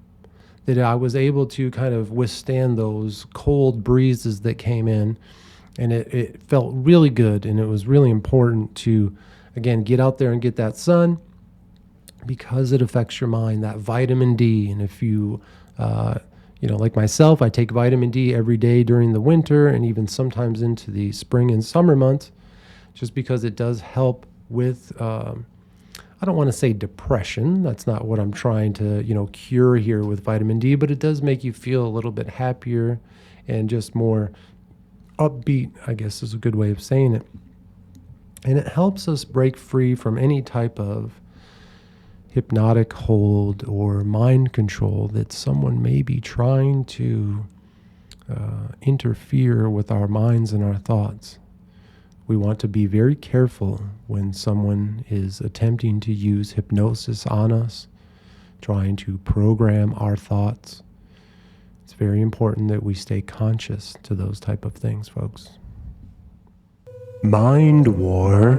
that I was able to kind of withstand those cold breezes that came in. And it felt really good. And it was really important to, again, get out there and get that sun, because it affects your mind, that vitamin D. And if you, like myself, I take vitamin D every day during the winter and even sometimes into the spring and summer months, just because it does help with, I don't want to say depression. That's not what I'm trying to, cure here with vitamin D, but it does make you feel a little bit happier and just more upbeat, I guess is a good way of saying it. And it helps us break free from any type of hypnotic hold or mind control that someone may be trying to interfere with our minds and our thoughts. We want to be very careful when someone is attempting to use hypnosis on us, trying to program our thoughts. It's very important that we stay conscious to those type of things, folks. Mind War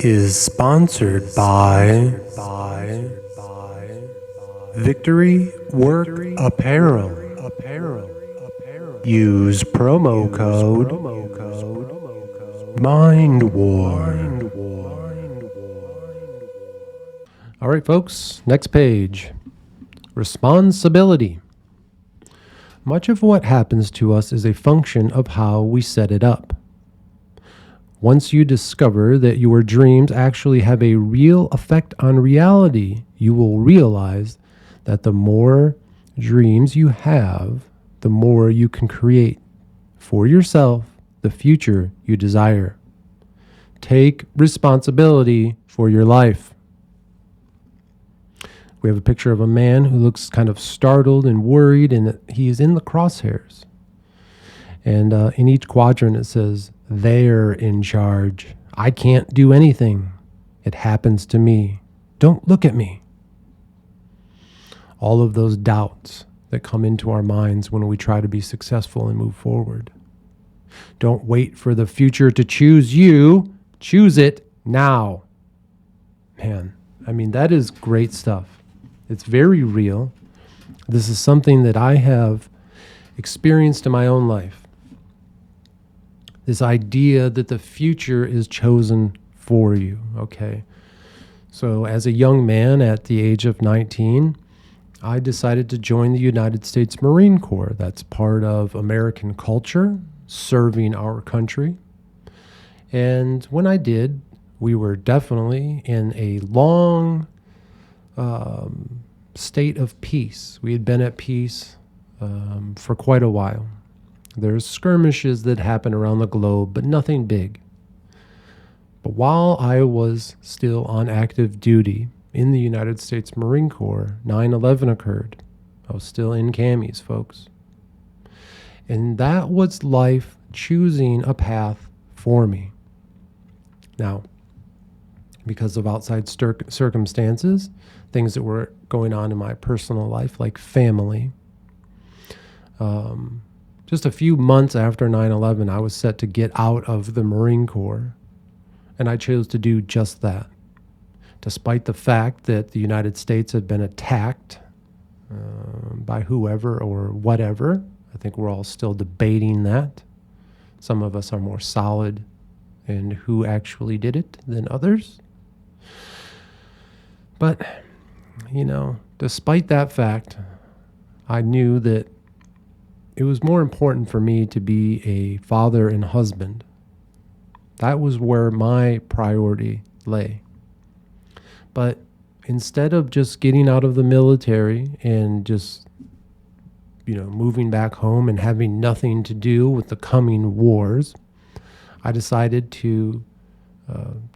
is sponsored by Victory Work Apparel. Use promo code Mind War. All right, folks, next page. Responsibility. Much of what happens to us is a function of how we set it up. Once you discover that your dreams actually have a real effect on reality, you will realize that the more dreams you have, the more you can create for yourself the future you desire. Take responsibility for your life. We have a picture of a man who looks kind of startled and worried, and he is in the crosshairs. And in each quadrant it says, "They're in charge. I can't do anything. It happens to me. Don't look at me." All of those doubts that come into our minds when we try to be successful and move forward. Don't wait for the future to choose you. Choose it now. Man, I mean, that is great stuff. It's very real. This is something that I have experienced in my own life. This idea that the future is chosen for you, okay? So as a young man at the age of 19, I decided to join the United States Marine Corps. That's part of American culture, serving our country. And when I did, we were definitely in a long state of peace. We had been at peace for quite a while. There's skirmishes that happen around the globe, but nothing big. But while I was still on active duty in the United States Marine Corps, 9/11 occurred. I was still in camis, folks. And that was life choosing a path for me. Now, because of outside circumstances, things that were going on in my personal life, like family, just a few months after 9/11, I was set to get out of the Marine Corps, and I chose to do just that. Despite the fact that the United States had been attacked by whoever or whatever. I think we're all still debating that. Some of us are more solid in who actually did it than others. But, despite that fact, I knew that it was more important for me to be a father and husband. That was where my priority lay. But instead of just getting out of the military and just, moving back home and having nothing to do with the coming wars, I decided to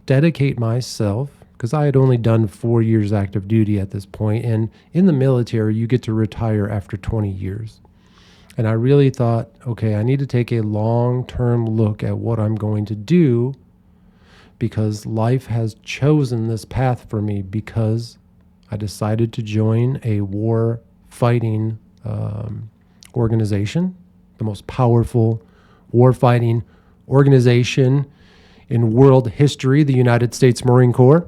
dedicate myself, because I had only done 4 years active duty at this point, and in the military, you get to retire after 20 years. And I really thought, okay, I need to take a long-term look at what I'm going to do, because life has chosen this path for me, because I decided to join a war fighting organization, the most powerful war fighting organization in world history, the United States Marine Corps.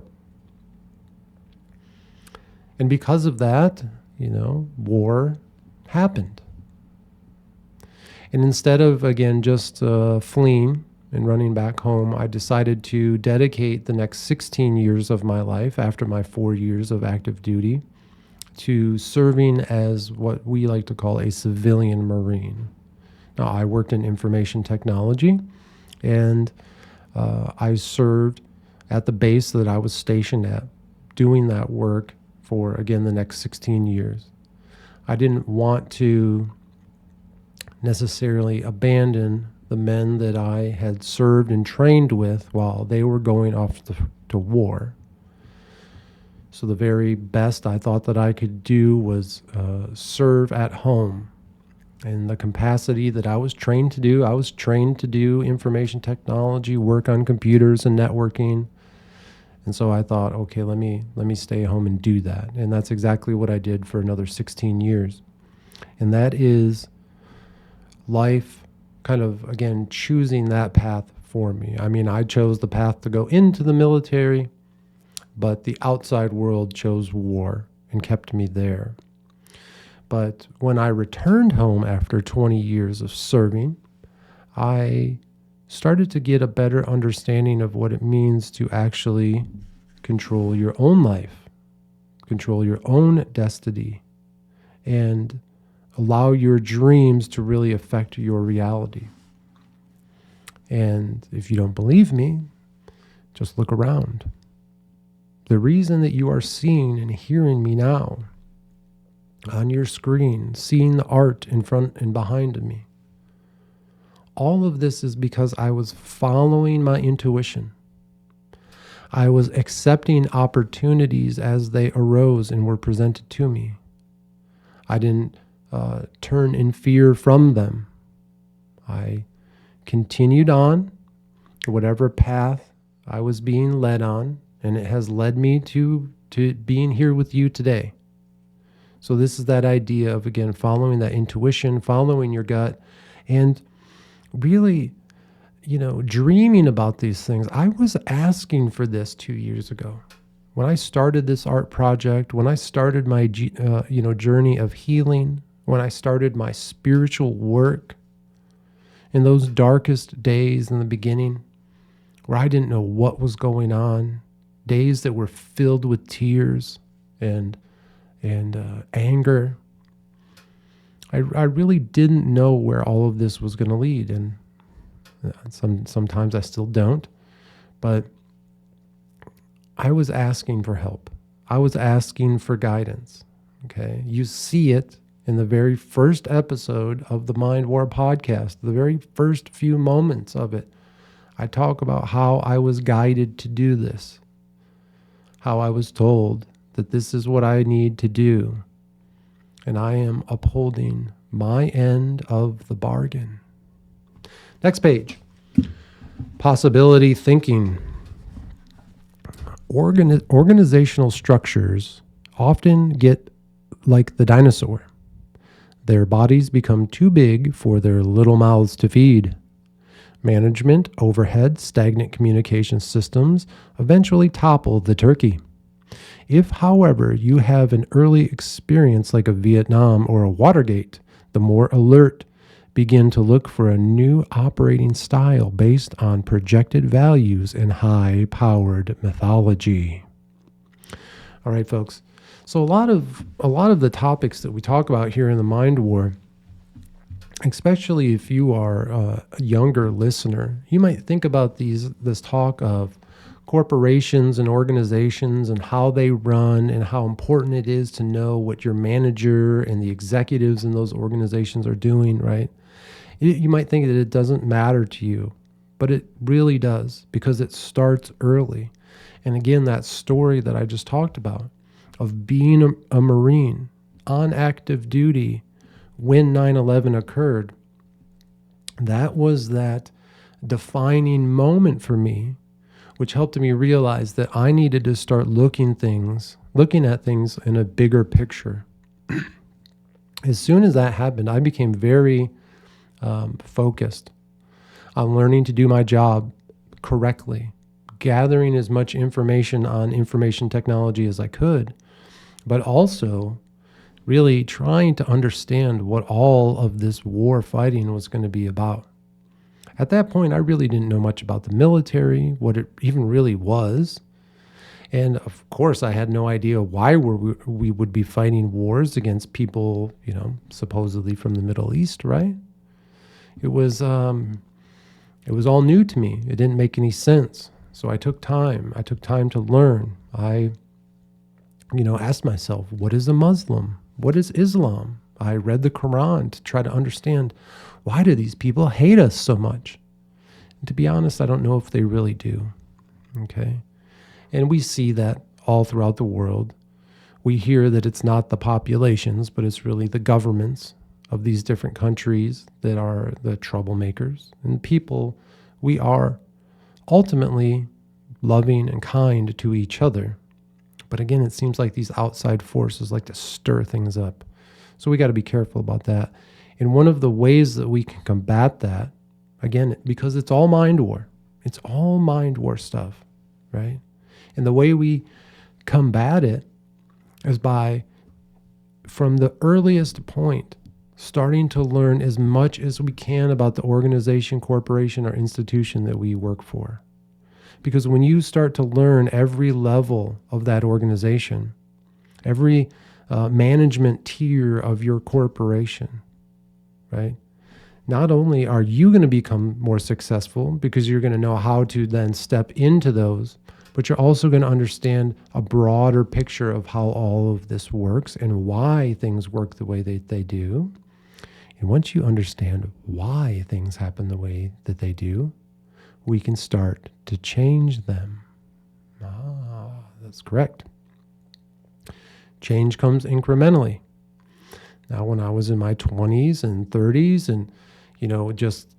And because of that, war happened. And instead of, again, just fleeing and running back home, I decided to dedicate the next 16 years of my life, after my 4 years of active duty, to serving as what we like to call a civilian Marine. Now, I worked in information technology, and I served at the base that I was stationed at, doing that work for, again, the next 16 years. I didn't want to necessarily abandon the men that I had served and trained with while they were going off to war. So the very best I thought that I could do was serve at home. In the capacity that I was trained to do, I was trained to do information technology, work on computers and networking. And so I thought, okay, let me stay home and do that. And that's exactly what I did for another 16 years. And that is life kind of, again, choosing that path for me. I mean, I chose the path to go into the military, but the outside world chose war and kept me there. But when I returned home after 20 years of serving, I started to get a better understanding of what it means to actually control your own life, control your own destiny, and allow your dreams to really affect your reality. And if you don't believe me, just look around. The reason that you are seeing and hearing me now on your screen, seeing the art in front and behind me, all of this is because I was following my intuition. I was accepting opportunities as they arose and were presented to me. I didn't turn in fear from them. I continued on whatever path I was being led on, and it has led me to being here with you today. So this is that idea of, again, following that intuition, following your gut, and really, dreaming about these things. I was asking for this 2 years ago. When I started this art project, when I started my, journey of healing, when I started my spiritual work, in those darkest days in the beginning, where I didn't know what was going on, days that were filled with tears and anger, I really didn't know where all of this was going to lead, and sometimes I still don't, but I was asking for help. I was asking for guidance. Okay, you see it in the very first episode of the Mind War podcast, the very first few moments of it. I talk about how I was guided to do this, how I was told that this is what I need to do, and I am upholding my end of the bargain. Next page. Possibility thinking. Organizational structures often get like the dinosaur. Their bodies become too big for their little mouths to feed. Management, overhead, stagnant communication systems eventually topple the turkey. If, however, you have an early experience like a Vietnam or a Watergate, the more alert begin to look for a new operating style based on projected values and high-powered mythology. All right, folks. So a lot of the topics that we talk about here in the Mind War, especially if you are a younger listener, you might think about this talk of corporations and organizations and how they run and how important it is to know what your manager and the executives in those organizations are doing, right? You might think that it doesn't matter to you, but it really does, because it starts early. And again, that story that I just talked about of being a Marine on active duty when 9/11 occurred, that was that defining moment for me, which helped me realize that I needed to start looking at things in a bigger picture. As soon as that happened, I became very focused on learning to do my job correctly, gathering as much information on information technology as I could, but also really trying to understand what all of this war fighting was going to be about. At that point, I really didn't know much about the military, what it even really was. And of course, I had no idea why we would be fighting wars against people, supposedly from the Middle East, right? It was all new to me. It didn't make any sense. So I took time. I took time to learn. I, asked myself, what is a Muslim? What is Islam? I read the Quran to try to understand, why do these people hate us so much? And to be honest, I don't know if they really do. Okay. And we see that all throughout the world. We hear that it's not the populations, but it's really the governments of these different countries that are the troublemakers. And people, we are ultimately loving and kind to each other. But again, it seems like these outside forces like to stir things up. So we got to be careful about that. And one of the ways that we can combat that, again, because it's all mind war. It's all mind war stuff, right? And the way we combat it is by, from the earliest point, starting to learn as much as we can about the organization, corporation, or institution that we work for. Because when you start to learn every level of that organization, every management tier of your corporation, right? Not only are you going to become more successful because you're going to know how to then step into those, but you're also going to understand a broader picture of how all of this works and why things work the way that they do. And once you understand why things happen the way that they do, we can start to change them. That's correct. Change comes incrementally. Now, when I was in my 20s and 30s and, just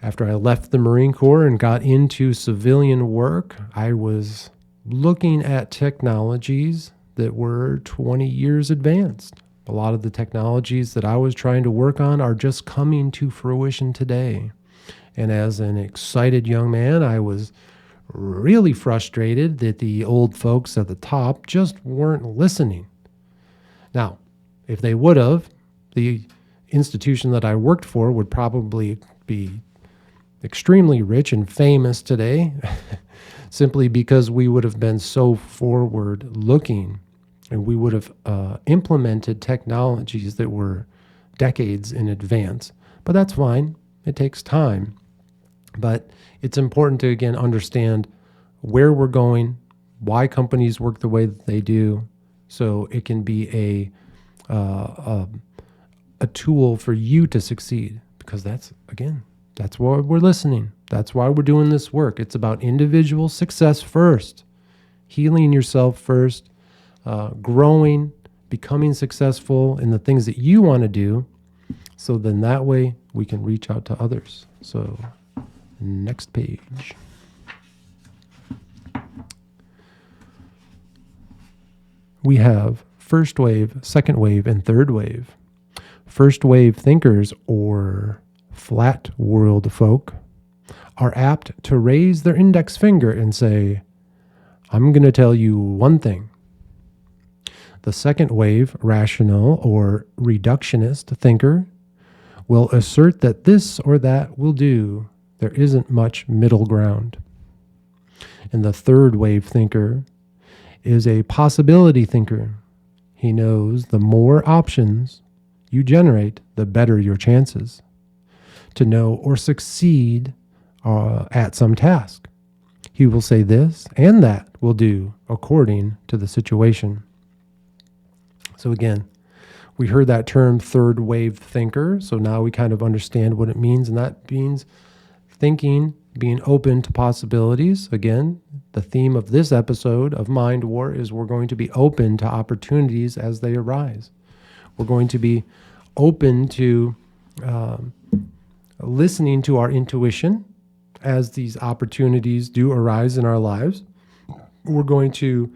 after I left the Marine Corps and got into civilian work, I was looking at technologies that were 20 years advanced. A lot of the technologies that I was trying to work on are just coming to fruition today. And as an excited young man, I was really frustrated that the old folks at the top just weren't listening. Now, if they would have, the institution that I worked for would probably be extremely rich and famous today, simply because we would have been so forward looking and we would have implemented technologies that were decades in advance. But that's fine. It takes time. But it's important to, again, understand where we're going, why companies work the way that they do, so it can be a tool for you to succeed. Because that's why we're listening. That's why we're doing this work. It's about individual success first, healing yourself first, growing, becoming successful in the things that you want to do, so then that way we can reach out to others. So next page. We have first wave, second wave, and third wave. first wave thinkers or flat world folk are apt to raise their index finger and say, I'm going to tell you one thing. The second wave rational or reductionist thinker will assert that this or that will do. There isn't much middle ground. And the third wave thinker is a possibility thinker. He knows the more options you generate, the better your chances to know or succeed at some task. He will say this and that will do according to the situation. So again, we heard that term third wave thinker. So now we kind of understand what it means. And that means thinking, being open to possibilities. Again, the theme of this episode of Mind War is we're going to be open to opportunities as they arise. We're going to be open to listening to our intuition as these opportunities do arise in our lives. We're going to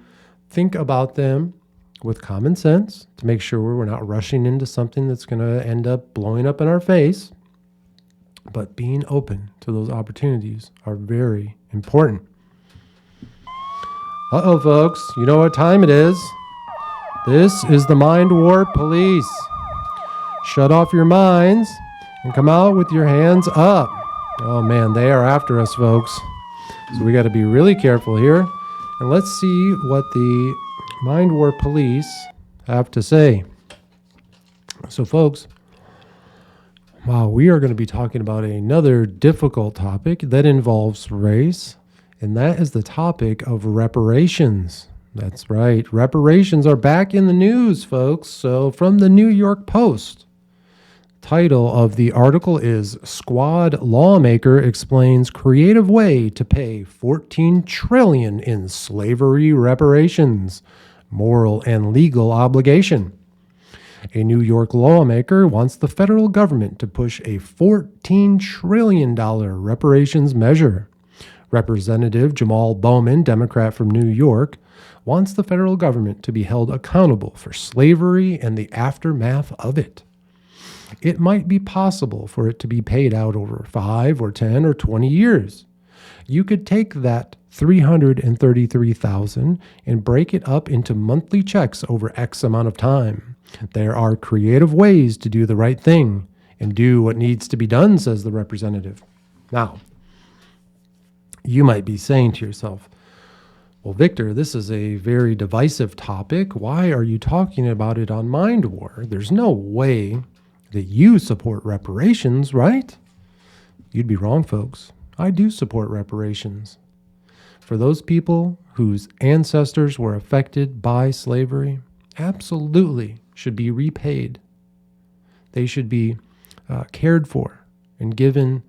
think about them with common sense to make sure we're not rushing into something that's going to end up blowing up in our face. But being open to those opportunities are very important. Uh-oh, folks, you know what time it is. This is the Mind War Police. Shut off your minds and come out with your hands up. Oh man, they are after us, folks. So we got to be really careful here. And let's see what the Mind War Police have to say. So folks, wow, we are going to be talking about another difficult topic that involves race, and that is the topic of reparations. That's right. Reparations are back in the news, folks. So from the New York Post, title of the article is Squad Lawmaker Explains Creative Way to Pay $14 Trillion in Slavery Reparations, Moral and Legal Obligation. A New York lawmaker wants the federal government to push a $14 trillion reparations measure. Representative Jamal Bowman, Democrat from New York, wants the federal government to be held accountable for slavery and the aftermath of it. It might be possible for it to be paid out over 5 or 10 or 20 years. You could take that $333,000 and break it up into monthly checks over X amount of time. There are creative ways to do the right thing and do what needs to be done, says the representative. Now, you might be saying to yourself, well, Victor, this is a very divisive topic. Why are you talking about it on Mind War? There's no way that you support reparations, right? You'd be wrong, folks. I do support reparations. For those people whose ancestors were affected by slavery, absolutely should be repaid. They should be cared for and given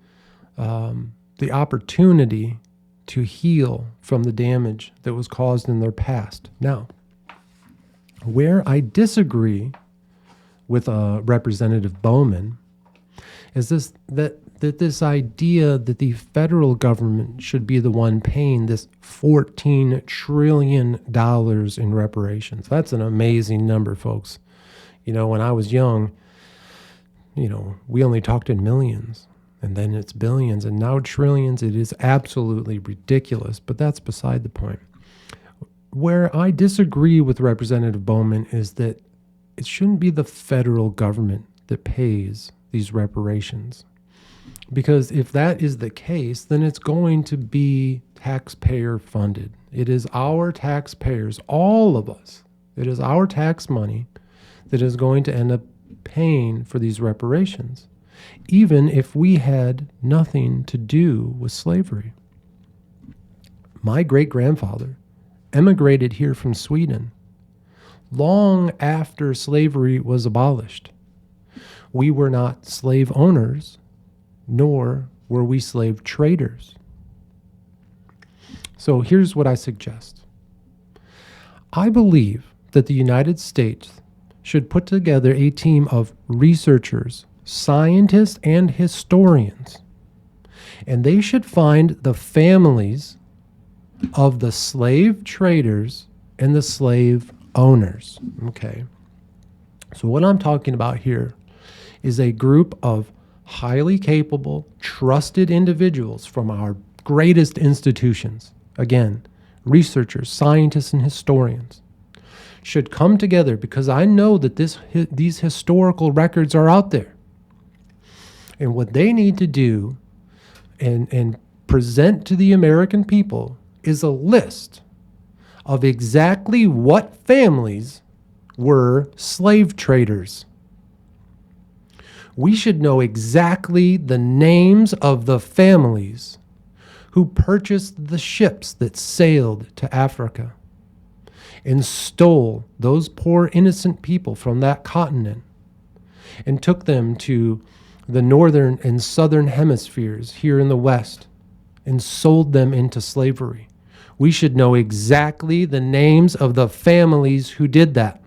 the opportunity to heal from the damage that was caused in their past. Now, where I disagree with Representative Bowman is that this idea that the federal government should be the one paying this $14 trillion in reparations. That's an amazing number, folks. You know, when I was young, you know, we only talked in millions, and then it's billions, and now trillions. It is absolutely ridiculous, but that's beside the point. Where I disagree with Representative Bowman is that it shouldn't be the federal government that pays these reparations. Because if that is the case, then it's going to be taxpayer funded. It is our taxpayers, all of us, it is our tax money that is going to end up paying for these reparations, even if we had nothing to do with slavery. My great-grandfather emigrated here from Sweden long after slavery was abolished. We were not slave owners, nor were we slave traders. So here's what I suggest. I believe that the United States should put together a team of researchers, scientists, and historians, and they should find the families of the slave traders and the slave owners. Okay. So what I'm talking about here is a group of highly capable, trusted individuals from our greatest institutions. Again, researchers, scientists, and historians should come together, because I know that these historical records are out there. And what they need to do and present to the American people is a list of exactly what families were slave traders. We should know exactly the names of the families who purchased the ships that sailed to Africa and stole those poor innocent people from that continent and took them to the northern and southern hemispheres here in the West and sold them into slavery. We should know exactly the names of the families who did that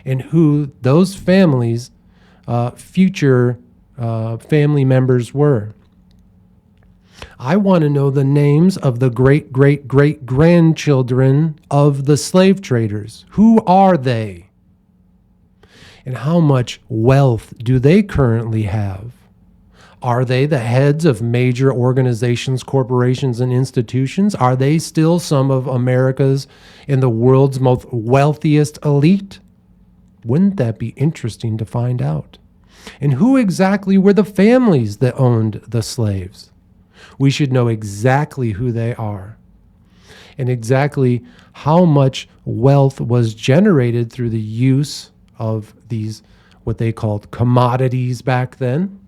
and who those families' future family members were. I want to know the names of the great-great-great-grandchildren of the slave traders. Who are they? And how much wealth do they currently have? Are they the heads of major organizations, corporations, and institutions? Are they still some of America's and the world's most wealthiest elite? Wouldn't that be interesting to find out? And who exactly were the families that owned the slaves? We should know exactly who they are and exactly how much wealth was generated through the use of these, what they called commodities back then.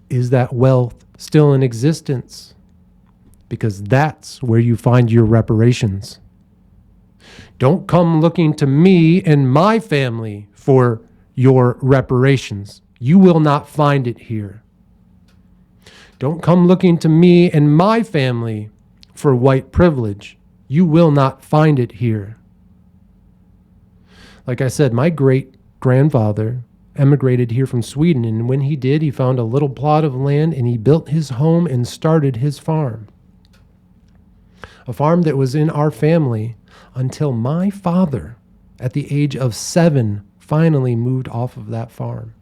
Is that wealth still in existence? Because that's where you find your reparations. Don't come looking to me and my family for your reparations. You will not find it here. Don't come looking to me and my family for white privilege. You will not find it here. Like I said, my great-grandfather emigrated here from Sweden, and when he did, he found a little plot of land and he built his home and started his farm. A farm that was in our family until my father, at the age of 7, finally moved off of that farm.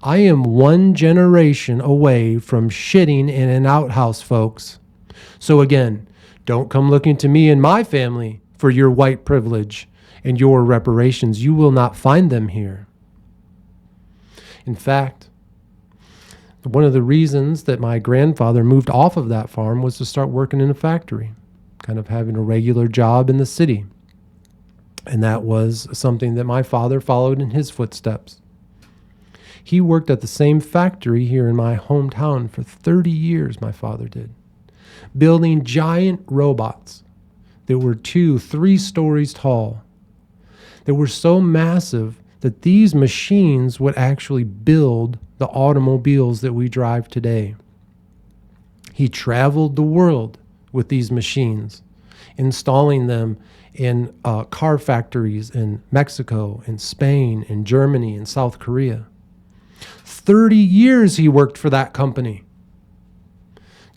I am one generation away from shitting in an outhouse, folks. So again, don't come looking to me and my family for your white privilege and your reparations. You will not find them here. In fact, one of the reasons that my grandfather moved off of that farm was to start working in a factory, kind of having a regular job in the city. And that was something that my father followed in his footsteps. He worked at the same factory here in my hometown for 30 years, my father did, building giant robots that were 2-3 stories tall, that were so massive that these machines would actually build the automobiles that we drive today. He traveled the world with these machines, installing them in car factories in Mexico, in Spain, in Germany, in South Korea. 30 years he worked for that company,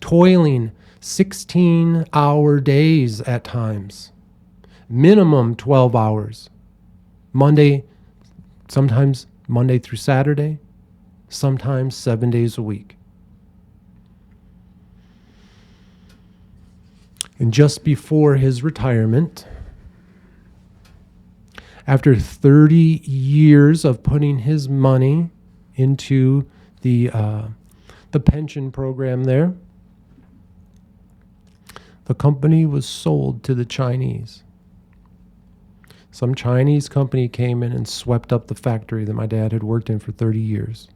toiling 16-hour days at times, minimum 12 hours, sometimes Monday through Saturday, sometimes 7 days a week. And just before his retirement, after 30 years of putting his money into the pension program there, the company was sold to the Chinese. Some Chinese company came in and swept up the factory that my dad had worked in for 30 years.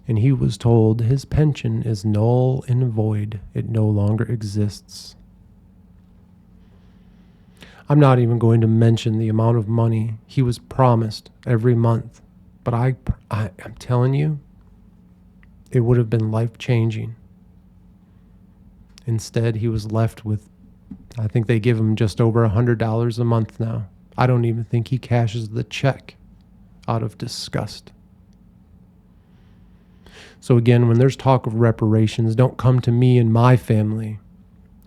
And he was told his pension is null and void. It no longer exists. I'm not even going to mention the amount of money he was promised every month. But I'm telling you, it would have been life-changing. Instead, he was left with, I think they give him just over $100 a month now. I don't even think he cashes the check out of disgust. So again, when there's talk of reparations, don't come to me and my family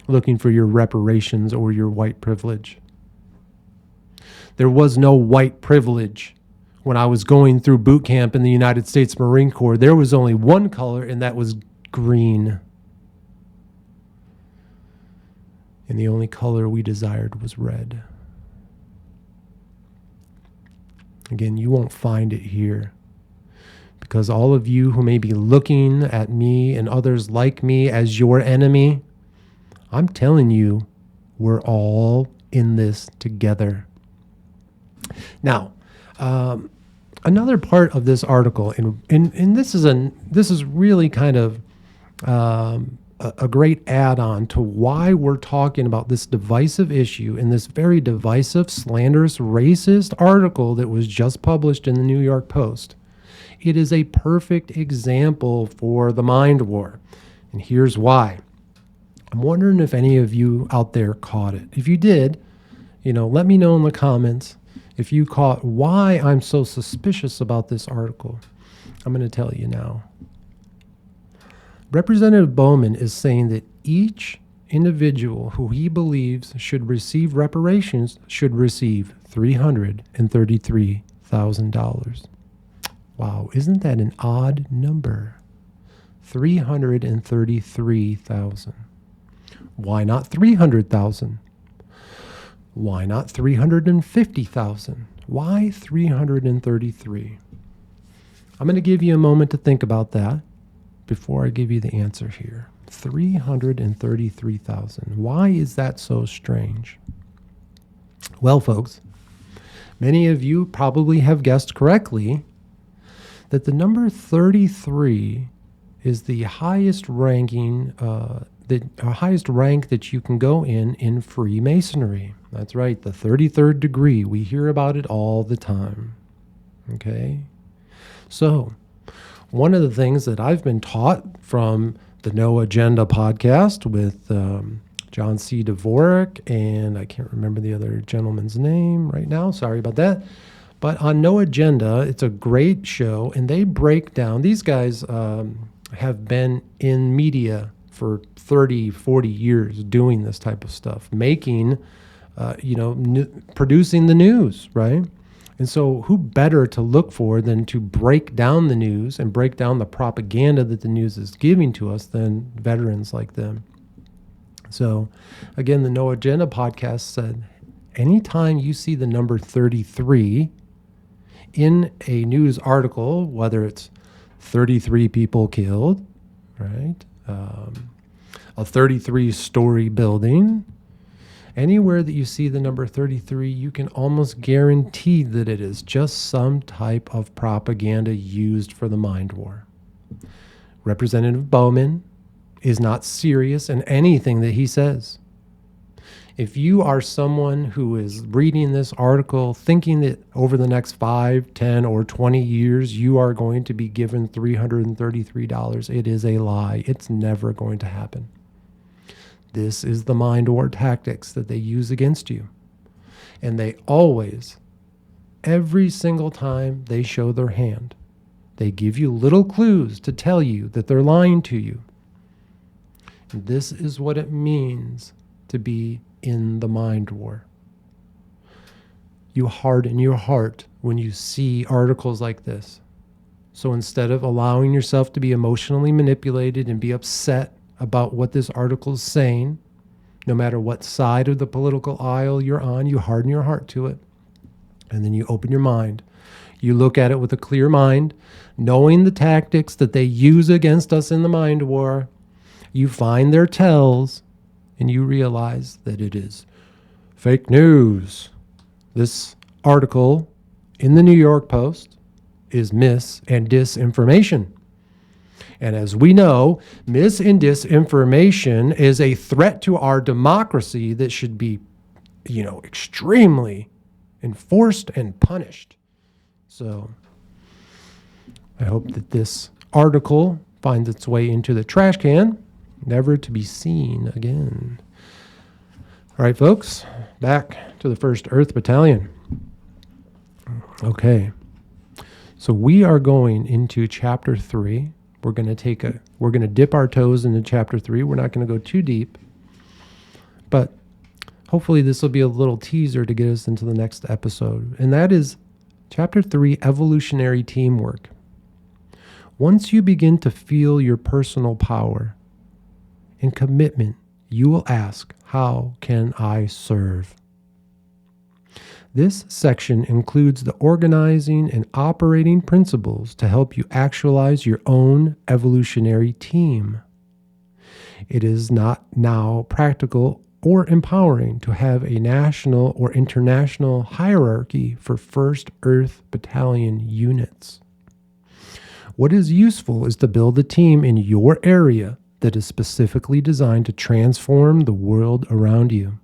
looking for your reparations or your white privilege. There was no white privilege when I was going through boot camp in the United States Marine Corps, there was only one color, and that was green. And the only color we desired was red. Again, you won't find it here, because all of you who may be looking at me and others like me as your enemy, I'm telling you, we're all in this together. Now, another part of this article, and this is really kind of a great add-on to why we're talking about this divisive issue in this very divisive, slanderous, racist article that was just published in the New York Post. It is a perfect example for the mind war, and here's why. I'm wondering if any of you out there caught it. If you did, let me know in the comments if you caught why I'm so suspicious about this article. I'm going to tell you now. Representative Bowman is saying that each individual who he believes should receive reparations should receive $333,000. Wow, isn't that an odd number? 333,000. Why not 300,000? Why not 350,000? Why 333? I'm going to give you a moment to think about that before I give you the answer here. 333,000. Why is that so strange? Well, folks, many of you probably have guessed correctly that the number 33 is the highest ranking, the highest rank that you can go in Freemasonry. That's right, the 33rd degree. We hear about it all the time. Okay? So, one of the things that I've been taught from the No Agenda podcast with John C. Dvorak, and I can't remember the other gentleman's name right now. Sorry about that. But on No Agenda, it's a great show, and they break down. These guys have been in media for 30, 40 years doing this type of stuff, making, producing the news, right? And so who better to look for than to break down the news and break down the propaganda that the news is giving to us than veterans like them? So, again, the No Agenda podcast said, anytime you see the number 33 in a news article, whether it's 33 people killed, right? A 33-story building, anywhere that you see the number 33, you can almost guarantee that it is just some type of propaganda used for the mind war. Representative Bowman is not serious in anything that he says. If you are someone who is reading this article thinking that over the next 5, 10, or 20 years you are going to be given $333, it is a lie. It's never going to happen. This is the mind war tactics that they use against you. And they always, every single time they show their hand, they give you little clues to tell you that they're lying to you. And this is what it means to be in the mind war. You harden your heart when you see articles like this. So instead of allowing yourself to be emotionally manipulated and be upset about what this article is saying, no matter what side of the political aisle you're on, you harden your heart to it. And then you open your mind. You look at it with a clear mind, knowing the tactics that they use against us in the mind war. You find their tells, and you realize that it is fake news. This article in the New York Post is mis and disinformation. And as we know, mis and disinformation is a threat to our democracy that should be, extremely enforced and punished. So I hope that this article finds its way into the trash can, never to be seen again. All right, folks, back to the First Earth Battalion. Okay, so we are going into Chapter 3. We're going to dip our toes into Chapter 3. We're not going to go too deep, but hopefully this will be a little teaser to get us into the next episode. And that is Chapter 3, Evolutionary Teamwork. Once you begin to feel your personal power and commitment, you will ask, how can I serve? This section includes the organizing and operating principles to help you actualize your own evolutionary team. It is not now practical or empowering to have a national or international hierarchy for First Earth Battalion units. What is useful is to build a team in your area that is specifically designed to transform the world around you.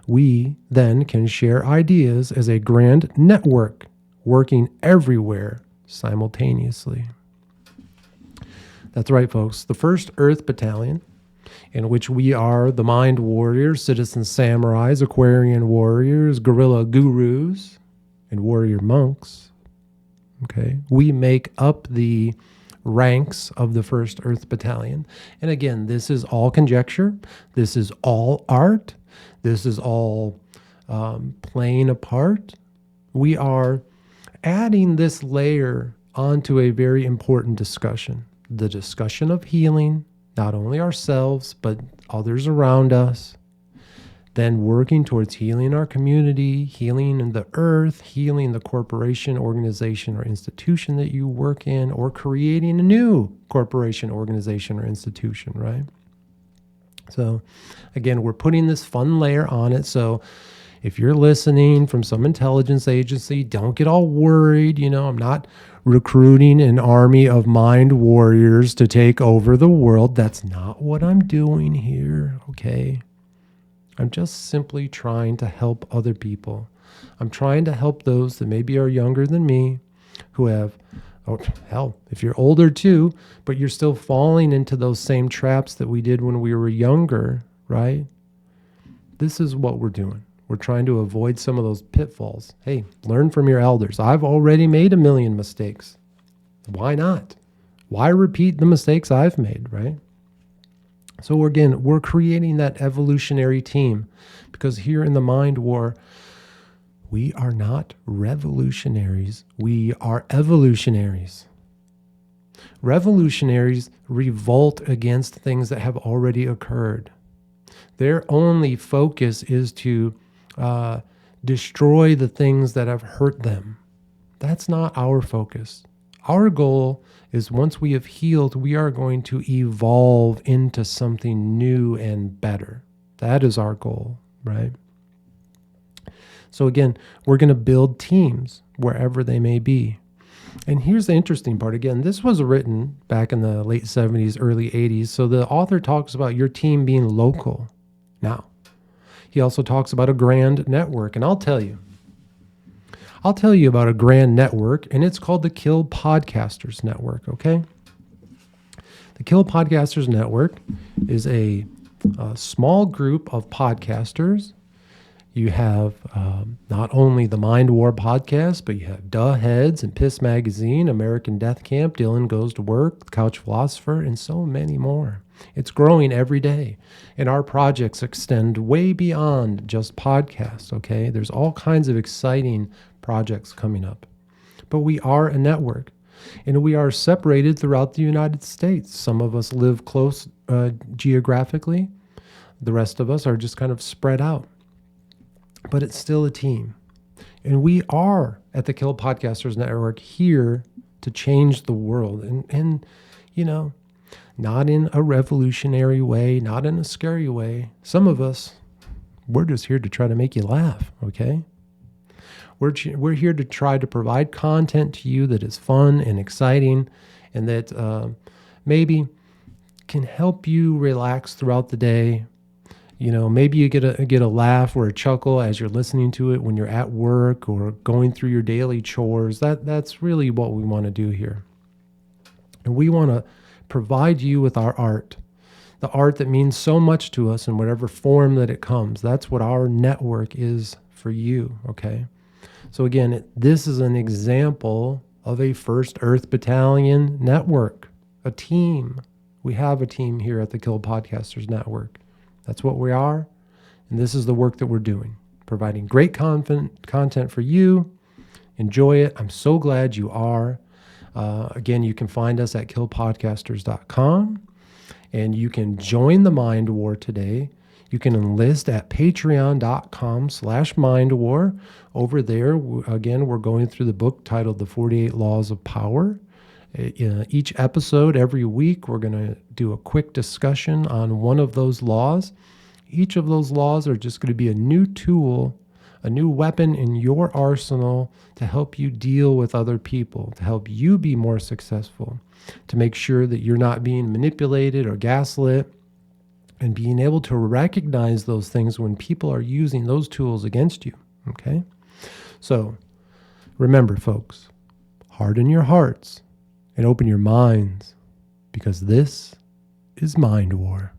We then can share ideas as a grand network working everywhere simultaneously. That's right, folks. The First Earth Battalion, in which we are the Mind Warriors, Citizen Samurais, Aquarian Warriors, Guerrilla Gurus, and Warrior Monks. Okay, we make up the ranks of the First Earth Battalion. And again, this is all conjecture. This is all art. This is all playing a part. We are adding this layer onto a very important discussion. The discussion of healing, not only ourselves, but others around us. Then working towards healing our community, healing the earth, healing the corporation, organization, or institution that you work in, or creating a new corporation, organization, or institution, right? So again, we're putting this fun layer on it. So if you're listening from some intelligence agency, don't get all worried. I'm not recruiting an army of mind warriors to take over the world. That's not what I'm doing here, okay? I'm just simply trying to help other people. I'm trying to help those that maybe are younger than me, who have, oh, hell, if you're older too, but you're still falling into those same traps that we did when we were younger, right? This is what we're doing. We're trying to avoid some of those pitfalls. Hey, learn from your elders. I've already made 1,000,000 mistakes. Why not? Why repeat the mistakes I've made, right? So again, we're creating that evolutionary team because here in the Mind War, we are not revolutionaries. We are evolutionaries. Revolutionaries revolt against things that have already occurred. Their only focus is to destroy the things that have hurt them. That's not our focus. Our goal is once we have healed, we are going to evolve into something new and better. That is our goal, right? So again, we're going to build teams wherever they may be. And here's the interesting part. Again, this was written back in the late 70s, early 80s. So the author talks about your team being local. Now, he also talks about a grand network. And I'll tell you about a grand network, and it's called the Kill Podcasters Network, okay? The Kill Podcasters Network is a small group of podcasters. You have not only the Mind War podcast, but you have Duh Heads and Piss Magazine, American Death Camp, Dylan Goes to Work, Couch Philosopher, and so many more. It's growing every day, and our projects extend way beyond just podcasts, okay? There's all kinds of exciting projects coming up. But we are a network, and we are separated throughout the United States. Some of us live close geographically. The rest of us are just kind of spread out. But it's still a team. And we are at the Kill Podcasters Network here to change the world. And not in a revolutionary way, not in a scary way. Some of us, we're just here to try to make you laugh, okay? We're here to try to provide content to you that is fun and exciting and that maybe can help you relax throughout the day. Maybe you get a laugh or a chuckle as you're listening to it when you're at work or going through your daily chores. That's really what we want to do here. And we want to provide you with our art, the art that means so much to us in whatever form that it comes. That's what our network is for you, okay? So again, this is an example of a First Earth Battalion network, a team. We have a team here at the Kill Podcasters Network. That's what we are, and this is the work that we're doing, providing great content for you, Enjoy it. I'm so glad you are. Again, you can find us at killpodcasters.com, and you can join the Mind War today. You can enlist at patreon.com/mindwar. Over there, again, we're going through the book titled The 48 Laws of Power. Each episode, every week, we're going to do a quick discussion on one of those laws. Each of those laws are just going to be a new tool, a new weapon in your arsenal to help you deal with other people, to help you be more successful, to make sure that you're not being manipulated or gaslit, and being able to recognize those things when people are using those tools against you, okay? So remember, folks, harden your hearts and open your minds, because this is Mind War.